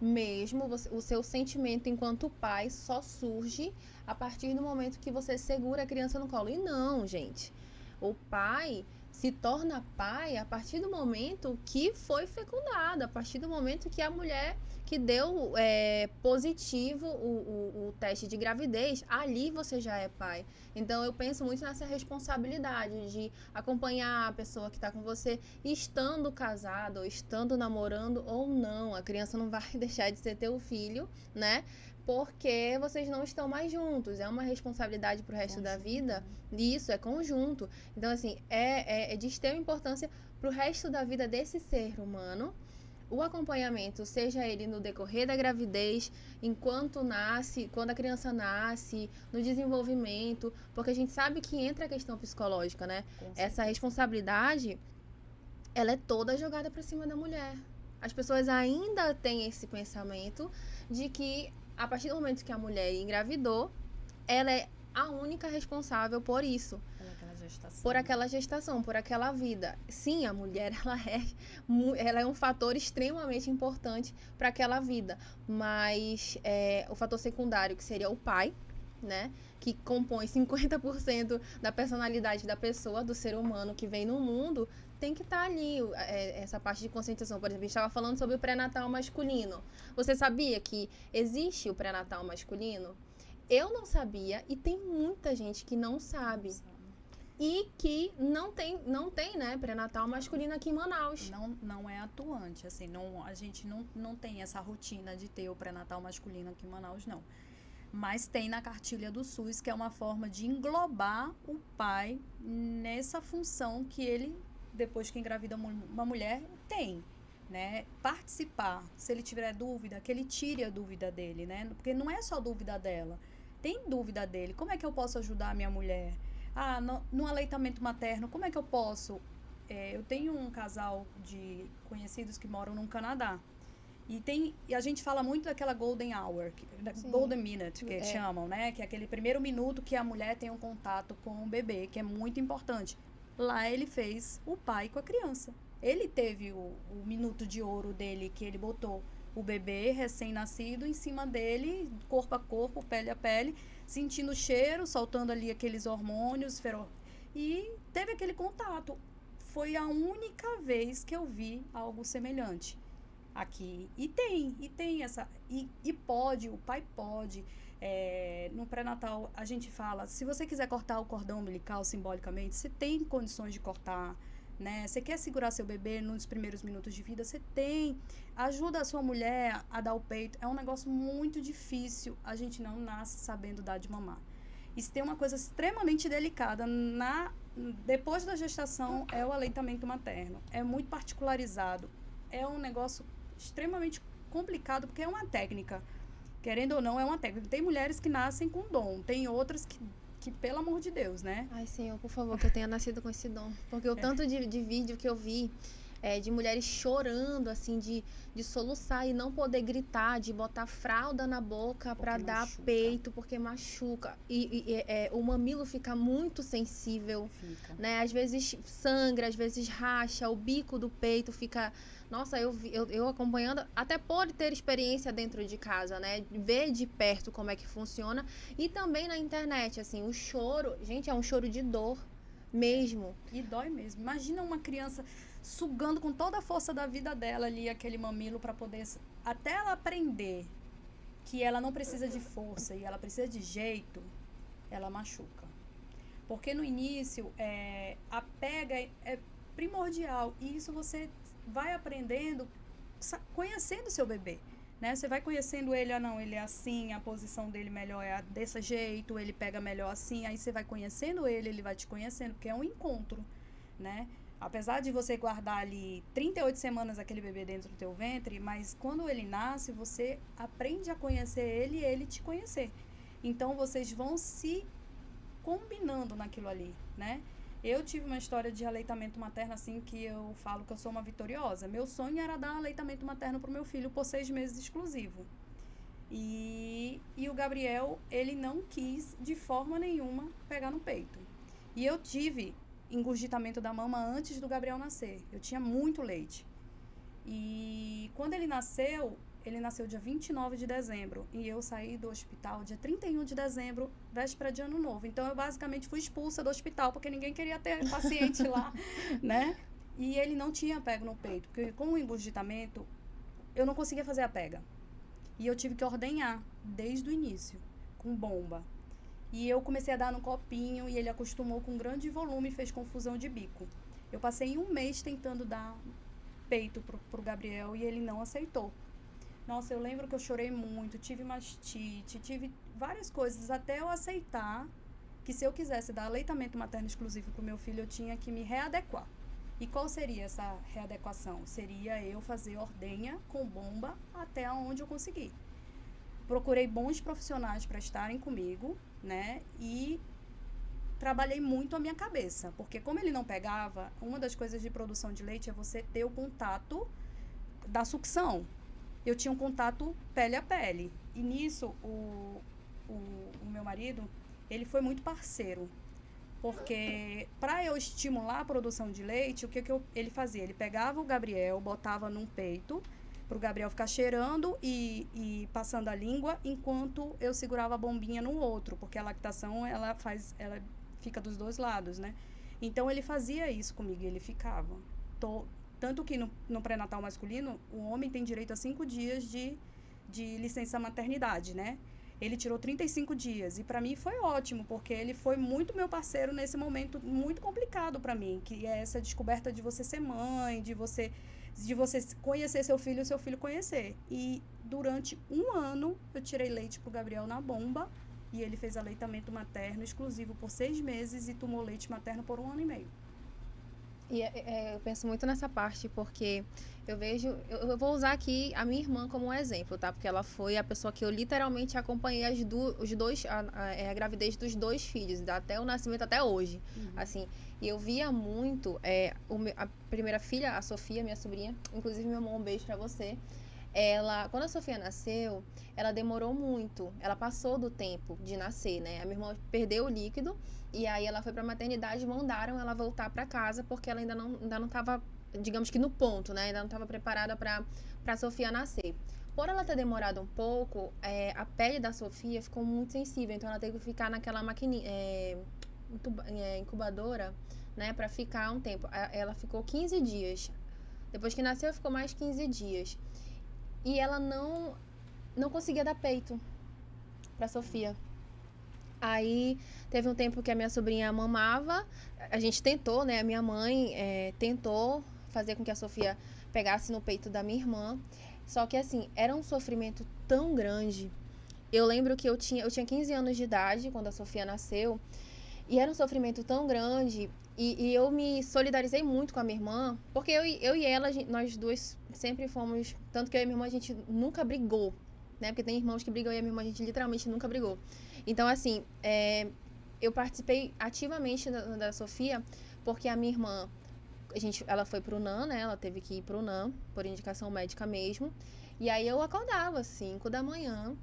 mesmo, o seu sentimento enquanto pai só surge a partir do momento que você segura a criança no colo. E não, gente. O pai se torna pai a partir do momento que foi fecundado, a partir do momento que a mulher que deu positivo o teste de gravidez, ali você já é pai. Então eu penso muito nessa responsabilidade de acompanhar a pessoa que está com você, estando casado, ou estando namorando ou não. A criança não vai deixar de ser teu filho, né? Porque vocês não estão mais juntos. É uma responsabilidade pro resto da vida. Isso, é conjunto. Então, assim, é de extrema importância pro resto da vida desse ser humano. O acompanhamento, seja ele no decorrer da gravidez, enquanto nasce, quando a criança nasce, no desenvolvimento, porque a gente sabe que entra a questão psicológica, né? Essa responsabilidade, ela é toda jogada para cima da mulher. As pessoas ainda têm esse pensamento de que, a partir do momento que a mulher engravidou, ela é a única responsável por isso. Por aquela gestação, por aquela vida. Sim, a mulher, ela é um fator extremamente importante para aquela vida. Mas o fator secundário, que seria o pai, né? Que compõe 50% da personalidade da pessoa, do ser humano que vem no mundo, tem que estar ali, essa parte de conscientização. Por exemplo, a gente estava falando sobre o pré-natal masculino. Você sabia que existe o pré-natal masculino? Eu não sabia, e tem muita gente que não sabe. E que não tem, né, pré-natal masculino aqui em Manaus. Não é atuante, assim, a gente não tem essa rotina de ter o pré-natal masculino aqui em Manaus, não. Mas tem na cartilha do SUS, que é uma forma de englobar o pai nessa função que ele, depois que engravida uma mulher, tem, né? Participar, se ele tiver dúvida, que ele tire a dúvida dele, né? Porque não é só dúvida dela, tem dúvida dele. Como é que eu posso ajudar a minha mulher? No aleitamento materno, como é que eu posso? Eu tenho um casal de conhecidos que moram no Canadá. E a gente fala muito daquela golden hour, golden minute, que chamam, né? Que é aquele primeiro minuto que a mulher tem um contato com o bebê, que é muito importante. Lá ele fez o pai com a criança. Ele teve o minuto de ouro dele, que ele botou o bebê recém-nascido em cima dele, corpo a corpo, pele a pele, sentindo o cheiro, soltando ali aqueles hormônios, e teve aquele contato. Foi a única vez que eu vi algo semelhante aqui. E tem essa... E pode, o pai pode. No pré-natal, a gente fala, se você quiser cortar o cordão umbilical simbolicamente, você tem condições de cortar, né? Você quer segurar seu bebê nos primeiros minutos de vida, você tem. Ajuda a sua mulher a dar o peito. É um negócio muito difícil. A gente não nasce sabendo dar de mamar. E se tem uma coisa extremamente delicada depois da gestação, é o aleitamento materno. É muito particularizado. É um negócio extremamente complicado, porque é uma técnica. Querendo ou não, é uma técnica. Tem mulheres que nascem com dom, tem outras que pelo amor de Deus, né? Ai, Senhor, por favor, que eu tenha nascido com esse dom. Porque o tanto de vídeo que eu vi, de mulheres chorando, assim, de soluçar e não poder gritar, de botar fralda na boca para Porque dar machuca. peito, porque machuca. O mamilo fica muito sensível, Fica. né? Às vezes sangra, às vezes racha, o bico do peito fica... Nossa, eu acompanhando, até por ter experiência dentro de casa, né? Ver de perto como é que funciona. E também na internet, assim, o choro... Gente, é um choro de dor mesmo. E dói mesmo. Imagina uma criança sugando com toda a força da vida dela ali aquele mamilo para poder, até ela aprender que ela não precisa de força e ela precisa de jeito, ela machuca. Porque no início a pega é primordial e isso você vai aprendendo conhecendo seu bebê. Né? Você vai conhecendo ele, não, ele é assim, a posição dele melhor é desse jeito, ele pega melhor assim, aí você vai conhecendo ele, ele vai te conhecendo, porque é um encontro, né? Apesar de você guardar ali 38 semanas aquele bebê dentro do teu ventre, mas quando ele nasce, você aprende a conhecer ele e ele te conhecer. Então, vocês vão se combinando naquilo ali, né? Eu tive uma história de aleitamento materno, assim, que eu falo que eu sou uma vitoriosa. Meu sonho era dar aleitamento materno pro meu filho por 6 meses exclusivo. E o Gabriel, ele não quis, de forma nenhuma, pegar no peito. E eu tive engurgitamento da mama antes do Gabriel nascer. Eu tinha muito leite. E quando ele nasceu dia 29 de dezembro e eu saí do hospital dia 31 de dezembro, véspera de ano novo. Então, eu basicamente fui expulsa do hospital, porque ninguém queria ter paciente lá, né? E ele não tinha pego no peito, porque com o engurgitamento, eu não conseguia fazer a pega. E eu tive que ordenhar desde o início, com bomba. E eu comecei a dar no copinho e ele acostumou com grande volume e fez confusão de bico. Eu passei 1 mês tentando dar peito pro Gabriel e ele não aceitou. Nossa, eu lembro que eu chorei muito, tive mastite, tive várias coisas, até eu aceitar que se eu quisesse dar aleitamento materno exclusivo pro meu filho, eu tinha que me readequar. E qual seria essa readequação? Seria eu fazer ordenha com bomba até onde eu conseguir. Procurei bons profissionais para estarem comigo, né? E trabalhei muito a minha cabeça, porque como ele não pegava, uma das coisas de produção de leite é você ter o contato da sucção. Eu tinha um contato pele a pele. E nisso, o meu marido, ele foi muito parceiro. Porque para eu estimular a produção de leite, o que ele fazia? Ele pegava o Gabriel, botava num peito, para o Gabriel ficar cheirando e passando a língua, enquanto eu segurava a bombinha no outro, porque a lactação, ela fica dos dois lados, né? Então, ele fazia isso comigo, ele ficava. Tanto que no pré-natal masculino, o homem tem direito a 5 dias de licença maternidade, né? Ele tirou 35 dias e para mim foi ótimo, porque ele foi muito meu parceiro nesse momento muito complicado para mim, que é essa descoberta de você ser mãe, de você conhecer seu filho conhecer. E durante 1 ano eu tirei leite pro Gabriel na bomba e ele fez aleitamento materno exclusivo por 6 meses e tomou leite materno por 1 ano e meio. E eu penso muito nessa parte, porque eu vejo... Eu vou usar aqui a minha irmã como um exemplo, tá? Porque ela foi a pessoa que eu literalmente acompanhei a gravidez dos 2 filhos, até o nascimento, até hoje. Assim, e eu via muito... a primeira filha, a Sofia, minha sobrinha, inclusive, meu irmão, um beijo pra você. Quando a Sofia nasceu, ela demorou muito. Ela passou do tempo de nascer, né? A minha irmã perdeu o líquido e aí ela foi pra maternidade e mandaram ela voltar pra casa porque ela ainda não tava, digamos que no ponto, né? Ainda não estava preparada pra Sofia nascer. Por ela ter demorado um pouco, a pele da Sofia ficou muito sensível, então ela teve que ficar naquela maquininha, incubadora, né? Pra ficar um tempo. Ela ficou 15 dias. Depois que nasceu, ficou mais 15 dias. E ela não conseguia dar peito pra Sofia. Aí teve um tempo que a minha sobrinha mamava, a gente tentou, né? A minha mãe tentou fazer com que a Sofia pegasse no peito da minha irmã. Só que assim, era um sofrimento tão grande. Eu lembro que eu tinha 15 anos de idade quando a Sofia nasceu. E era um sofrimento tão grande. E eu me solidarizei muito com a minha irmã, porque eu e ela, nós duas sempre fomos... Tanto que eu e a minha irmã, a gente nunca brigou, né? Porque tem irmãos que brigam e a minha irmã, a gente literalmente nunca brigou. Então, assim, eu participei ativamente da Sofia, porque a minha irmã ela foi pro NAM, né? Ela teve que ir pro NAM, por indicação médica mesmo. E aí eu acordava às 5 da manhã,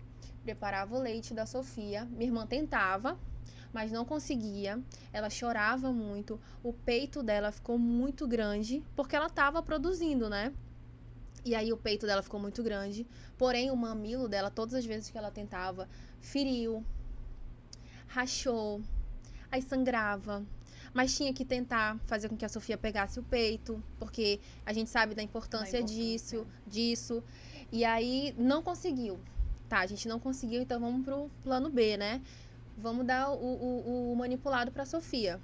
preparava o leite da Sofia. Minha irmã tentava, mas não conseguia. Ela chorava muito. O peito dela ficou muito grande, porque ela estava produzindo, né? E aí o peito dela ficou muito grande. Porém, o mamilo dela, todas as vezes que ela tentava, feriu, rachou, aí sangrava. Mas tinha que tentar fazer com que a Sofia pegasse o peito, porque a gente sabe da importância disso. E aí não conseguiu. Tá, a gente não conseguiu, então vamos pro plano B, né? Vamos dar o manipulado pra Sofia.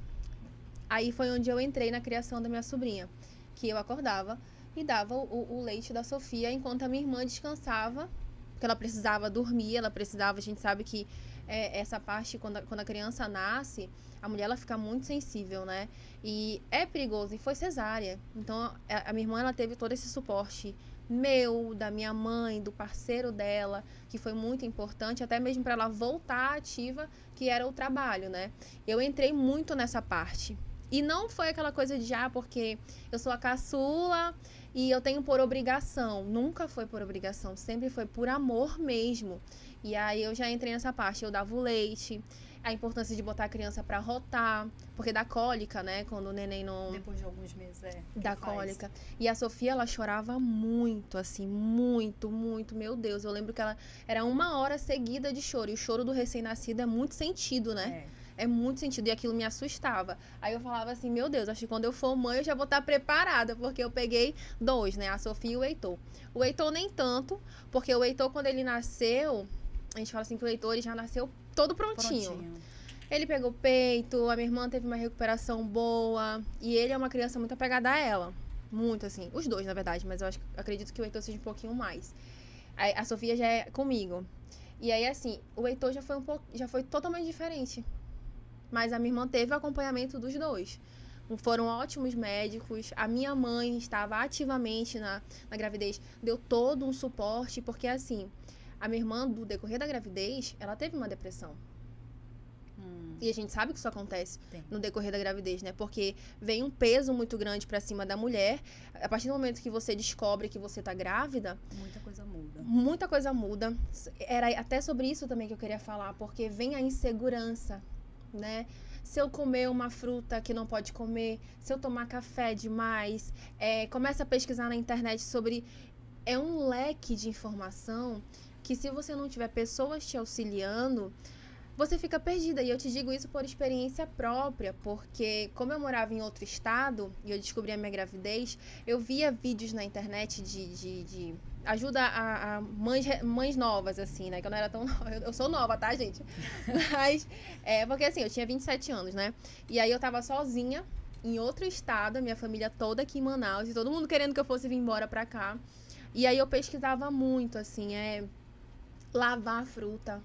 Aí foi onde eu entrei na criação da minha sobrinha, que eu acordava e dava o leite da Sofia enquanto a minha irmã descansava, porque ela precisava dormir, a gente sabe que essa parte, quando a criança nasce, a mulher ela fica muito sensível, né? E é perigoso, e foi cesárea. Então, a minha irmã ela teve todo esse suporte meu, da minha mãe, do parceiro dela, que foi muito importante, até mesmo para ela voltar ativa, que era o trabalho, né? Eu entrei muito nessa parte. E não foi aquela coisa de, porque eu sou a caçula e eu tenho por obrigação. Nunca foi por obrigação, sempre foi por amor mesmo. E aí eu já entrei nessa parte, eu dava o leite, a importância de botar a criança pra rotar, porque dá cólica, né? Quando o neném não... Depois de alguns meses, dá cólica. E a Sofia, ela chorava muito, assim, muito, muito. Meu Deus, eu lembro que ela era 1 hora seguida de choro. E o choro do recém-nascido é muito sentido, né? É muito sentido, e aquilo me assustava. Aí eu falava assim, meu Deus, acho que quando eu for mãe eu já vou estar preparada, porque eu peguei 2, né? A Sofia e o Heitor. O Heitor nem tanto, porque o Heitor, quando ele nasceu, a gente fala assim que o Heitor ele já nasceu todo prontinho. Ele pegou peito, a minha irmã teve uma recuperação boa, e ele é uma criança muito apegada a ela. Muito, assim. Os 2, na verdade, mas eu acredito que o Heitor seja um pouquinho mais. A Sofia já é comigo. E aí, assim, o Heitor já foi totalmente diferente. Mas a minha irmã teve o acompanhamento dos 2. Foram ótimos médicos. A minha mãe estava ativamente na gravidez. Deu todo um suporte, porque assim, a minha irmã, do decorrer da gravidez, ela teve uma depressão. E a gente sabe que isso acontece no decorrer da gravidez, né? Porque vem um peso muito grande pra cima da mulher. A partir do momento que você descobre que você tá grávida... Muita coisa muda. Muita coisa muda. Era até sobre isso também que eu queria falar, porque vem a insegurança, né? Se eu comer uma fruta que não pode comer, se eu tomar café demais, começa a pesquisar na internet sobre... É um leque de informação que, se você não tiver pessoas te auxiliando, você fica perdida. E eu te digo isso por experiência própria, porque como eu morava em outro estado e eu descobri a minha gravidez, eu via vídeos na internet de ajuda a mães novas, assim, né? Que eu não era tão nova. Eu sou nova, tá, gente? Mas, porque assim, eu tinha 27 anos, né? E aí eu tava sozinha em outro estado, a minha família toda aqui em Manaus, e todo mundo querendo que eu fosse vir embora pra cá. E aí eu pesquisava muito, assim, lavar a fruta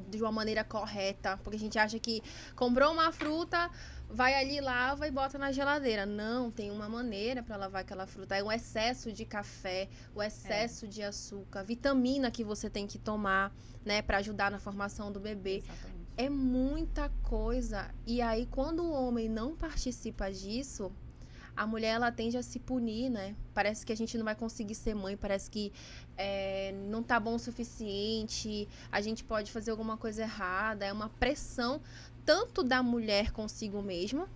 de uma maneira correta, porque a gente acha que comprou uma fruta, vai ali, lava e bota na geladeira. Não, tem uma maneira para lavar aquela fruta. É o excesso de café, o excesso de açúcar, vitamina que você tem que tomar, né, para ajudar na formação do bebê. Exatamente. É muita coisa. E aí, quando o homem não participa disso, a mulher, ela tende a se punir, né? Parece que a gente não vai conseguir ser mãe, parece que não tá bom o suficiente, a gente pode fazer alguma coisa errada. É uma pressão tanto da mulher consigo mesma,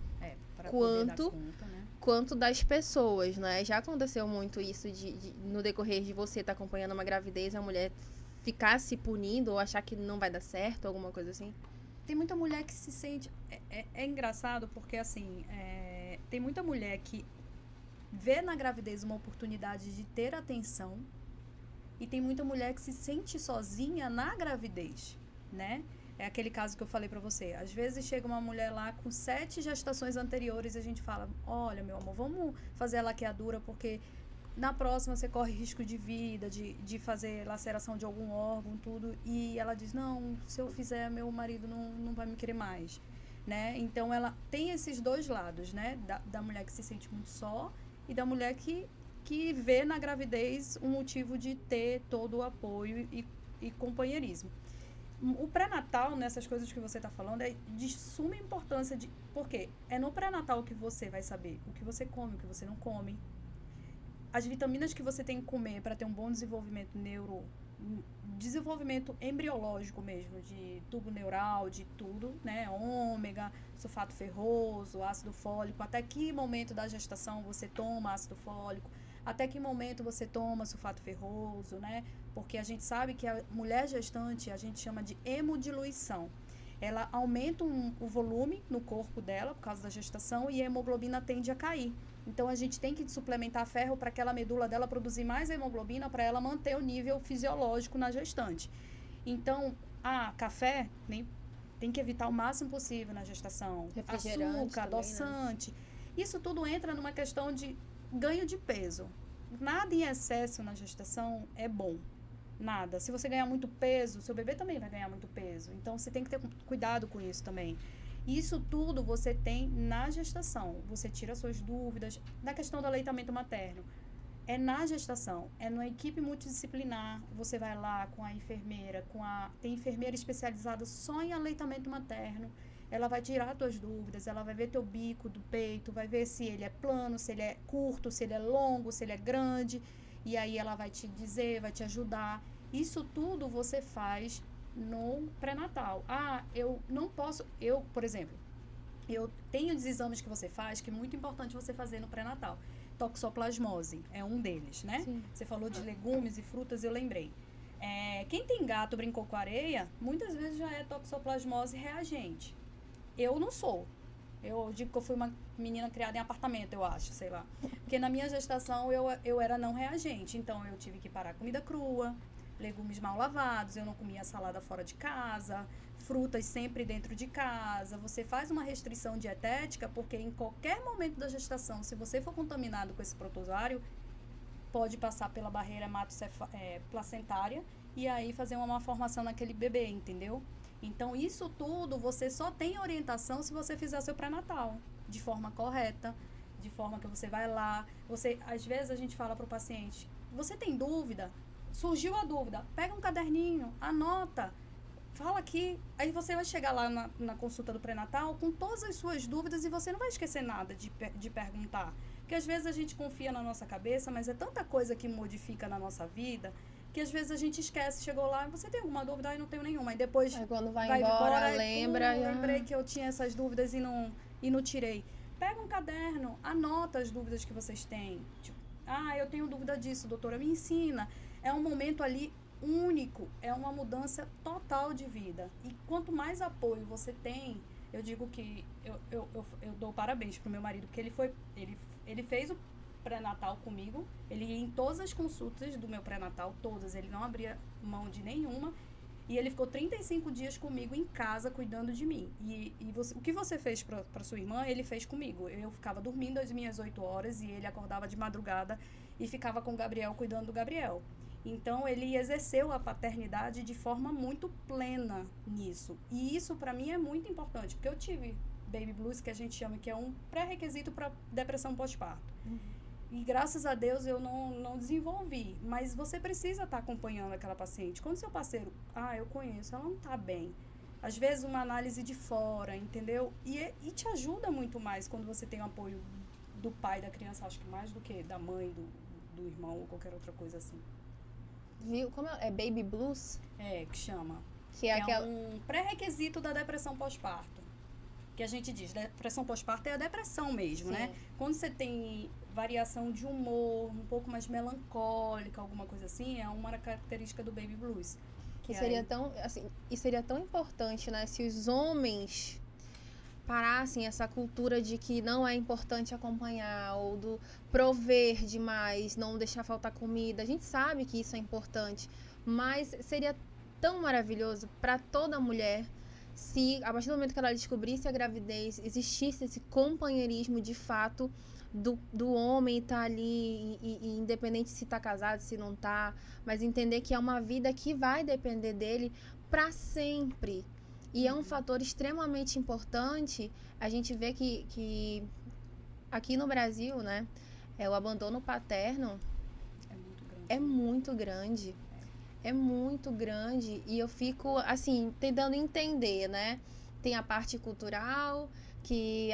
quanto das pessoas, né? Já aconteceu muito isso no decorrer de você estar acompanhando uma gravidez, a mulher ficar se punindo ou achar que não vai dar certo, alguma coisa assim? Tem muita mulher que se sente... É engraçado porque, assim, tem muita mulher que vê na gravidez uma oportunidade de ter atenção e tem muita mulher que se sente sozinha na gravidez, né? É aquele caso que eu falei pra você. Às vezes chega uma mulher lá com 7 gestações anteriores e a gente fala, olha, meu amor, vamos fazer a laqueadura porque... Na próxima você corre risco de vida, de fazer laceração de algum órgão, tudo. E ela diz, não, se eu fizer, meu marido não vai me querer mais, né? Então, ela tem esses 2 lados, né? Da mulher que se sente muito só e da mulher que vê na gravidez um motivo de ter todo o apoio e companheirismo. O pré-natal, nessas coisas que você está falando, é de suma importância. Por quê? É no pré-natal que você vai saber o que você come, o que você não come. As vitaminas que você tem que comer para ter um bom desenvolvimento desenvolvimento embriológico mesmo, de tubo neural, de tudo, né? Ômega, sulfato ferroso, ácido fólico. Até que momento da gestação você toma ácido fólico? Até que momento você toma sulfato ferroso, né? Porque a gente sabe que a mulher gestante, a gente chama de hemodiluição. Ela aumenta o volume no corpo dela por causa da gestação e a hemoglobina tende a cair. Então, a gente tem que suplementar ferro para aquela medula dela produzir mais hemoglobina para ela manter o nível fisiológico na gestante. Então, café, nem tem que evitar o máximo possível na gestação. Açúcar, também, adoçante. Né? Isso tudo entra numa questão de ganho de peso. Nada em excesso na gestação é bom. Nada. Se você ganhar muito peso, seu bebê também vai ganhar muito peso. Então, você tem que ter cuidado com isso também. Isso tudo você tem na gestação. Você tira suas dúvidas da questão do aleitamento materno. É na gestação, é numa equipe multidisciplinar. Você vai lá com a enfermeira, tem enfermeira especializada só em aleitamento materno. Ela vai tirar as tuas dúvidas, ela vai ver teu bico do peito, vai ver se ele é plano, se ele é curto, se ele é longo, se ele é grande. E aí ela vai te dizer, vai te ajudar. Isso tudo você faz no pré-natal. Eu não posso... por exemplo, eu tenho os exames que você faz que é muito importante você fazer no pré-natal. Toxoplasmose é um deles, né? Sim. Você falou de legumes e frutas, eu lembrei. Quem tem gato brincou com areia, muitas vezes já é toxoplasmose reagente. Eu não sou. Eu digo que eu fui uma menina criada em apartamento, eu acho, sei lá. Porque na minha gestação eu era não reagente. Então eu tive que parar comida crua, legumes mal lavados, eu não comia salada fora de casa, frutas sempre dentro de casa. Você faz uma restrição dietética porque em qualquer momento da gestação, se você for contaminado com esse protozoário, pode passar pela barreira placentária e aí fazer uma malformação naquele bebê, entendeu? Então, isso tudo você só tem orientação se você fizer seu pré-natal de forma correta, de forma que você vai lá. Às vezes a gente fala para o paciente, você tem dúvida? Surgiu a dúvida, pega um caderninho, anota, fala aqui. Aí você vai chegar lá na consulta do pré-natal com todas as suas dúvidas e você não vai esquecer nada de perguntar. Porque às vezes a gente confia na nossa cabeça, mas é tanta coisa que modifica na nossa vida que às vezes a gente esquece. Chegou lá, você tem alguma dúvida? Aí não tenho nenhuma. Aí depois aí quando vai embora lembra. Lembrei que eu tinha essas dúvidas e não tirei. Pega um caderno, anota as dúvidas que vocês têm. Tipo, eu tenho dúvida disso, doutora, me ensina. É um momento ali único, é uma mudança total de vida. E quanto mais apoio você tem, eu digo que eu dou parabéns pro meu marido, porque ele fez o pré-natal comigo, ele ia em todas as consultas do meu pré-natal, todas, ele não abria mão de nenhuma, e ele ficou 35 dias comigo em casa, cuidando de mim. O que você fez para sua irmã, ele fez comigo. Eu ficava dormindo as minhas 8 horas, e ele acordava de madrugada e ficava com o Gabriel, cuidando do Gabriel. Então, ele exerceu a paternidade de forma muito plena nisso. E isso, para mim, é muito importante, porque eu tive baby blues, que a gente chama, que é um pré-requisito para depressão pós-parto. E graças a Deus eu não desenvolvi. Mas você precisa estar acompanhando aquela paciente. Quando seu parceiro, eu conheço, ela não está bem. Às vezes uma análise de fora, entendeu? E te ajuda muito mais quando você tem o apoio do pai da criança, acho que mais do que da mãe, do irmão ou qualquer outra coisa assim. Viu? Como é baby blues? Que chama. Que é um pré-requisito da depressão pós-parto. Que a gente diz, depressão pós-parto é a depressão mesmo, Sim. né? Quando você tem variação de humor, um pouco mais melancólica, alguma coisa assim, é uma característica do baby blues. Que seria tão importante, né? Se os homens parassem essa cultura de que não é importante acompanhar, ou do prover demais, não deixar faltar comida. A gente sabe que isso é importante, mas seria tão maravilhoso para toda mulher se, a partir do momento que ela descobrisse a gravidez, existisse esse companheirismo de fato do homem estar ali, e independente se está casado, se não está, mas entender que é uma vida que vai depender dele para sempre. E é um fator extremamente importante. A gente vê que aqui no Brasil, né, o abandono paterno é muito grande. É muito grande. é muito grande e eu fico, assim, tentando entender, né? Tem a parte cultural, que,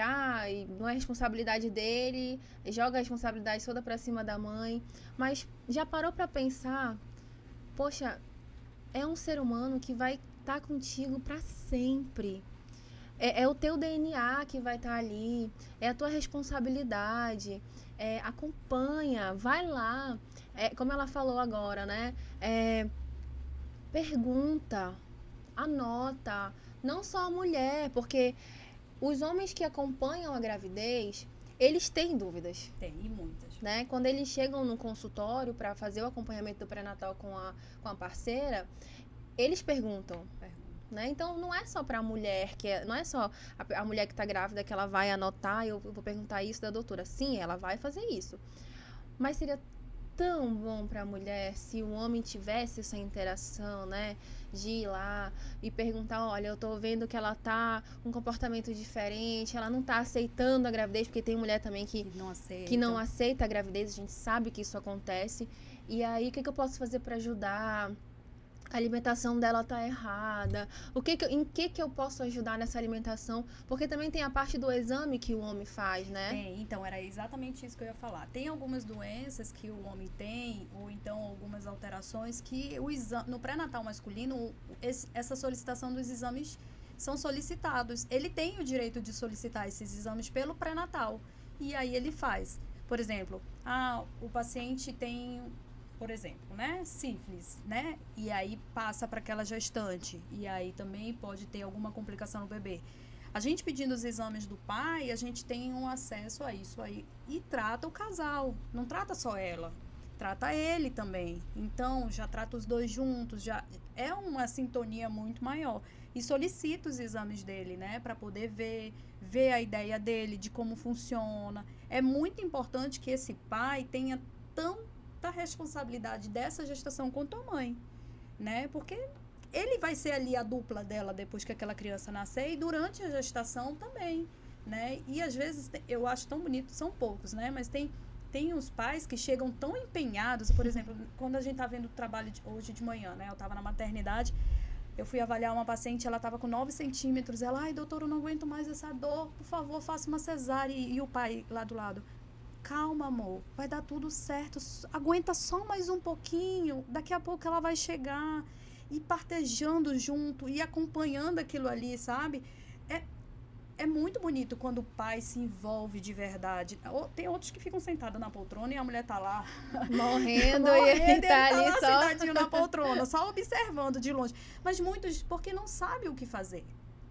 não é responsabilidade dele, joga a responsabilidade toda pra cima da mãe, mas já parou pra pensar, poxa, é um ser humano que vai estar contigo pra sempre. É o teu DNA que vai estar ali, é a tua responsabilidade. Acompanha, vai lá. Como ela falou agora, né? Pergunta, anota. Não só a mulher, porque os homens que acompanham a gravidez, eles têm dúvidas. Tem, e muitas. Né? Quando eles chegam no consultório para fazer o acompanhamento do pré-natal com a parceira, eles perguntam. Né? Então não é só para a mulher não é só a mulher que está grávida que ela vai anotar, eu vou perguntar isso da doutora. Sim, ela vai fazer isso. Mas seria tão bom para a mulher se o homem tivesse essa interação, né? De ir lá e perguntar, olha, eu tô vendo que ela tá com um comportamento diferente, ela não tá aceitando a gravidez, porque tem mulher também que não aceita a gravidez, a gente sabe que isso acontece. E aí, o que eu posso fazer para ajudar? A alimentação dela tá errada. Em que eu posso ajudar nessa alimentação? Porque também tem a parte do exame que o homem faz, né? Então era exatamente isso que eu ia falar. Tem algumas doenças que o homem tem, ou então algumas alterações que no pré-natal masculino, essa solicitação dos exames são solicitados. Ele tem o direito de solicitar esses exames pelo pré-natal. E aí ele faz. Por exemplo, o paciente tem, por exemplo, né, sífilis, né, e aí passa para aquela gestante, e aí também pode ter alguma complicação no bebê. A gente pedindo os exames do pai, a gente tem um acesso a isso aí, e trata o casal, não trata só ela, trata ele também. Então, já trata os dois juntos, já é uma sintonia muito maior. E solicita os exames dele, né, para poder ver a ideia dele, de como funciona. É muito importante que esse pai tenha da responsabilidade dessa gestação quanto a mãe, né? Porque ele vai ser ali a dupla dela depois que aquela criança nascer e durante a gestação também, né? E às vezes eu acho tão bonito, são poucos, né? Mas tem uns pais que chegam tão empenhados, por exemplo, quando a gente tá vendo o trabalho hoje de manhã, né? Eu tava na maternidade, eu fui avaliar uma paciente, ela tava com 9 centímetros, ela, ai, doutor, eu não aguento mais essa dor, por favor, faça uma cesárea, e o pai lá do lado, calma, amor, vai dar tudo certo, aguenta só mais um pouquinho, daqui a pouco ela vai chegar, e partejando junto, e acompanhando aquilo ali, sabe? É muito bonito quando o pai se envolve de verdade. Tem outros que ficam sentados na poltrona e a mulher tá lá morrendo e ele tá ali só sentadinho na poltrona, só observando de longe. Mas muitos porque não sabem o que fazer,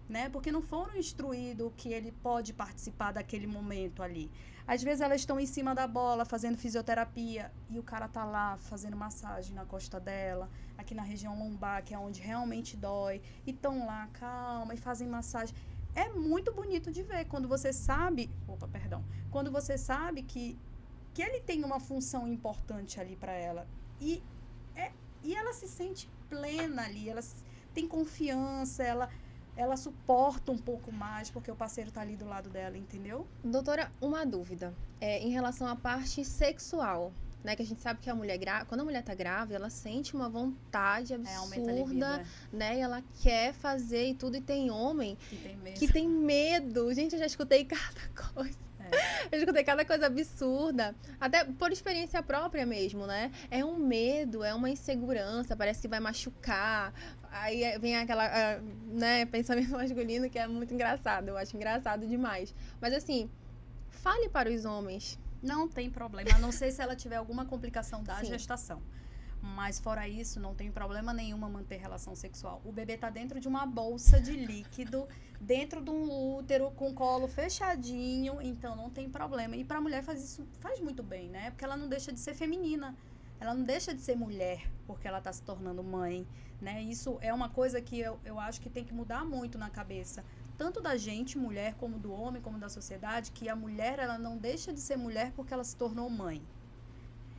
né? Porque não foram instruídos que ele pode participar daquele momento ali. Às vezes elas estão em cima da bola fazendo fisioterapia e o cara tá lá fazendo massagem na costa dela, aqui na região lombar, que é onde realmente dói, e estão lá calma e fazem massagem. É muito bonito de ver quando você sabe, quando você sabe que ele tem uma função importante ali para ela e ela se sente plena ali, ela tem confiança, ela suporta um pouco mais porque o parceiro tá ali do lado dela, entendeu? Doutora, uma dúvida. Em relação à parte sexual, né? Que a gente sabe que a mulher quando a mulher tá grávida, ela sente uma vontade absurda, né? E ela quer fazer e tudo. E tem homem que tem medo. Gente, eu já escutei cada coisa. Eu escutei cada coisa absurda, até por experiência própria mesmo, né? É um medo, é uma insegurança, parece que vai machucar. Aí vem aquela, né, pensamento masculino que é muito engraçado, eu acho engraçado demais. Mas assim, fale para os homens. Não tem problema, a não ser se ela tiver alguma complicação da gestação. Mas fora isso, não tem problema nenhuma manter relação sexual. O bebê tá dentro de uma bolsa de líquido, dentro de um útero, com o colo fechadinho, então não tem problema. E pra mulher faz muito bem, né? Porque ela não deixa de ser feminina. Ela não deixa de ser mulher porque ela tá se tornando mãe, né? Isso é uma coisa que eu acho que tem que mudar muito na cabeça. Tanto da gente, mulher, como do homem, como da sociedade, que a mulher, ela não deixa de ser mulher porque ela se tornou mãe.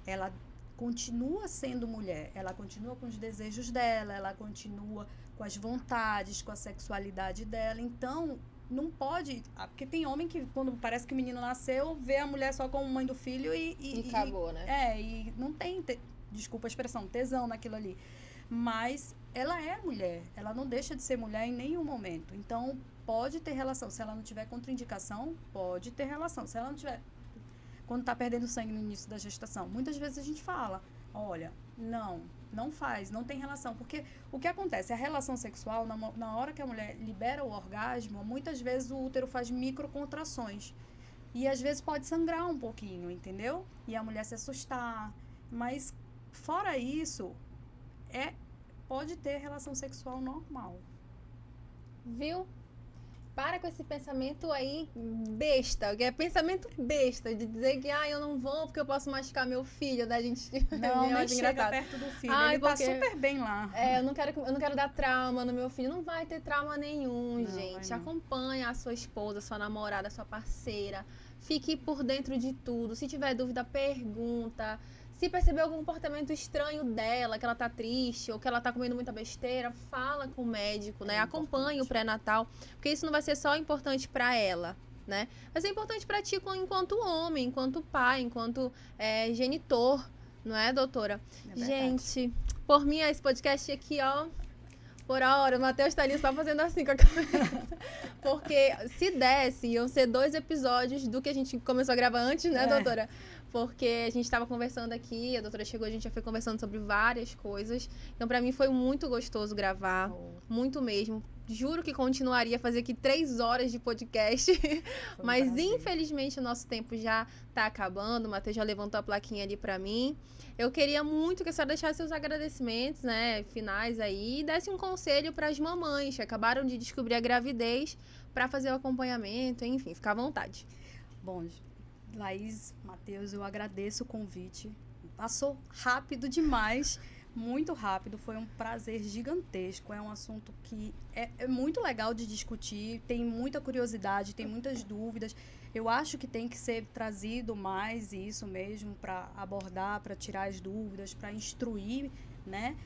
Ela continua sendo mulher, ela continua com os desejos dela, ela continua com as vontades, com a sexualidade dela, então não pode, porque tem homem que quando parece que o menino nasceu, vê a mulher só como mãe do filho e acabou, né? E não tem desculpa a expressão, tesão naquilo ali. Mas ela é mulher, ela não deixa de ser mulher em nenhum momento. Então, pode ter relação. Se ela não tiver contraindicação, pode ter relação. Se ela não tiver, quando está perdendo sangue no início da gestação, muitas vezes a gente fala, olha, não faz, não tem relação. Porque o que acontece? A relação sexual, na hora que a mulher libera o orgasmo, muitas vezes o útero faz microcontrações. E às vezes pode sangrar um pouquinho, entendeu? E a mulher se assustar. Mas, fora isso, pode ter relação sexual normal. Viu? Para com esse pensamento aí besta, que é pensamento besta, de dizer que eu não vou porque eu posso machucar meu filho, da gente. Não, nem chega perto do filho, ele tá super bem lá. Eu não quero dar trauma no meu filho, não vai ter trauma nenhum, gente. Acompanha a sua esposa, a sua namorada, a sua parceira, fique por dentro de tudo. Se tiver dúvida, pergunta. Se perceber algum comportamento estranho dela, que ela tá triste ou que ela tá comendo muita besteira, fala com o médico, né? Acompanhe o pré-natal, porque isso não vai ser só importante para ela, né? Vai ser importante para ti enquanto homem, enquanto pai, enquanto genitor, não é, doutora? Gente, por mim, esse podcast aqui, por hora, o Matheus tá ali só fazendo assim com a cabeça. Porque se desse, iam ser 2 episódios do que a gente começou a gravar antes, né, doutora? Porque a gente estava conversando aqui, a doutora chegou, a gente já foi conversando sobre várias coisas. Então, para mim, foi muito gostoso gravar, muito mesmo. Juro que continuaria a fazer aqui 3 horas de podcast, mas infelizmente o nosso tempo já tá acabando. O Matheus já levantou a plaquinha ali para mim. Eu queria muito que a senhora deixasse seus agradecimentos, né, finais aí, e desse um conselho para as mamães que acabaram de descobrir a gravidez para fazer o acompanhamento, enfim, fica à vontade. Bom, Laís, Matheus, eu agradeço o convite. Passou rápido demais, muito rápido. Foi um prazer gigantesco. É um assunto que é muito legal de discutir, tem muita curiosidade, tem muitas dúvidas. Eu acho que tem que ser trazido mais isso mesmo para abordar, para tirar as dúvidas, para instruir, né?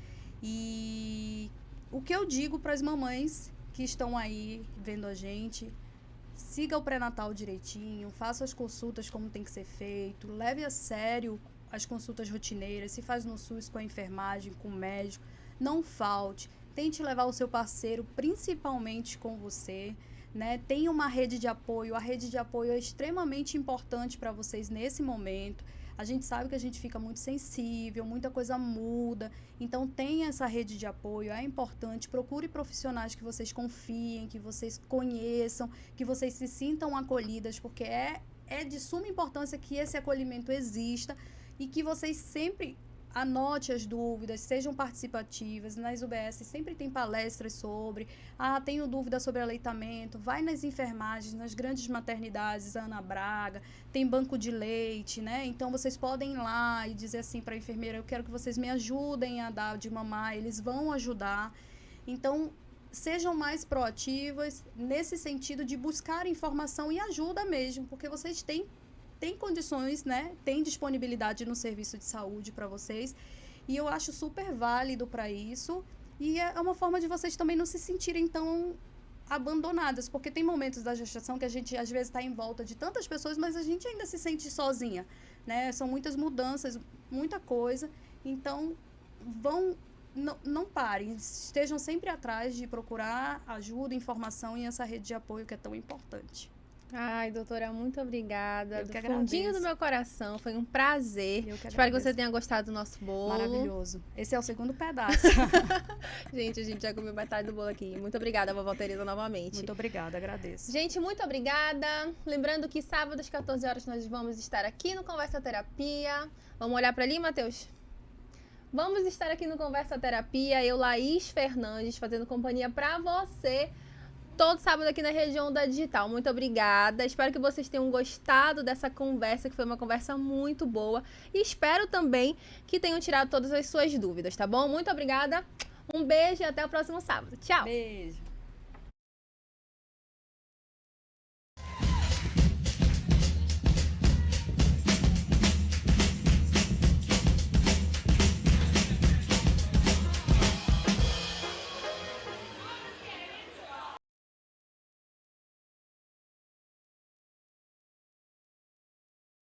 E o que eu digo para as mamães que estão aí vendo a gente: siga o pré-natal direitinho, faça as consultas como tem que ser feito, leve a sério as consultas rotineiras, se faz no SUS com a enfermagem, com o médico, não falte, tente levar o seu parceiro, principalmente com você, né? Tenha uma rede de apoio, a rede de apoio é extremamente importante para vocês nesse momento. A gente sabe que a gente fica muito sensível, muita coisa muda, então tenha essa rede de apoio, é importante. Procure profissionais que vocês confiem, que vocês conheçam, que vocês se sintam acolhidas, porque é de suma importância que esse acolhimento exista e que vocês sempre anote as dúvidas, sejam participativas. Nas UBS sempre tem palestras sobre, tenho dúvida sobre aleitamento, vai nas enfermagens, nas grandes maternidades, Ana Braga, tem banco de leite, né? Então vocês podem ir lá e dizer assim para a enfermeira: eu quero que vocês me ajudem a dar de mamar, eles vão ajudar. Então, sejam mais proativas nesse sentido de buscar informação e ajuda mesmo, porque vocês têm condições, né? Tem disponibilidade no serviço de saúde para vocês. E eu acho super válido para isso. E é uma forma de vocês também não se sentirem tão abandonadas, porque tem momentos da gestação que a gente às vezes está em volta de tantas pessoas, mas a gente ainda se sente sozinha, né? São muitas mudanças, muita coisa. Então, não parem, estejam sempre atrás de procurar ajuda, informação e essa rede de apoio que é tão importante. Ai, doutora, muito obrigada. Eu que do fundinho do meu coração, foi um prazer. Espero que você tenha gostado do nosso bolo. Maravilhoso. Esse é o segundo pedaço. Gente, a gente já comeu metade do bolo aqui. Muito obrigada, vovó Tereza, novamente. Muito obrigada, agradeço. Gente, muito obrigada. Lembrando que sábado às 14 horas nós vamos estar aqui no Conversa Terapia. Vamos olhar para ali, Matheus? Vamos estar aqui no Conversa Terapia, eu, Laís Fernandes, fazendo companhia para você todo sábado aqui na região da Digital. Muito obrigada. Espero que vocês tenham gostado dessa conversa, que foi uma conversa muito boa. E espero também que tenham tirado todas as suas dúvidas, tá bom? Muito obrigada. Um beijo e até o próximo sábado. Tchau. Beijo.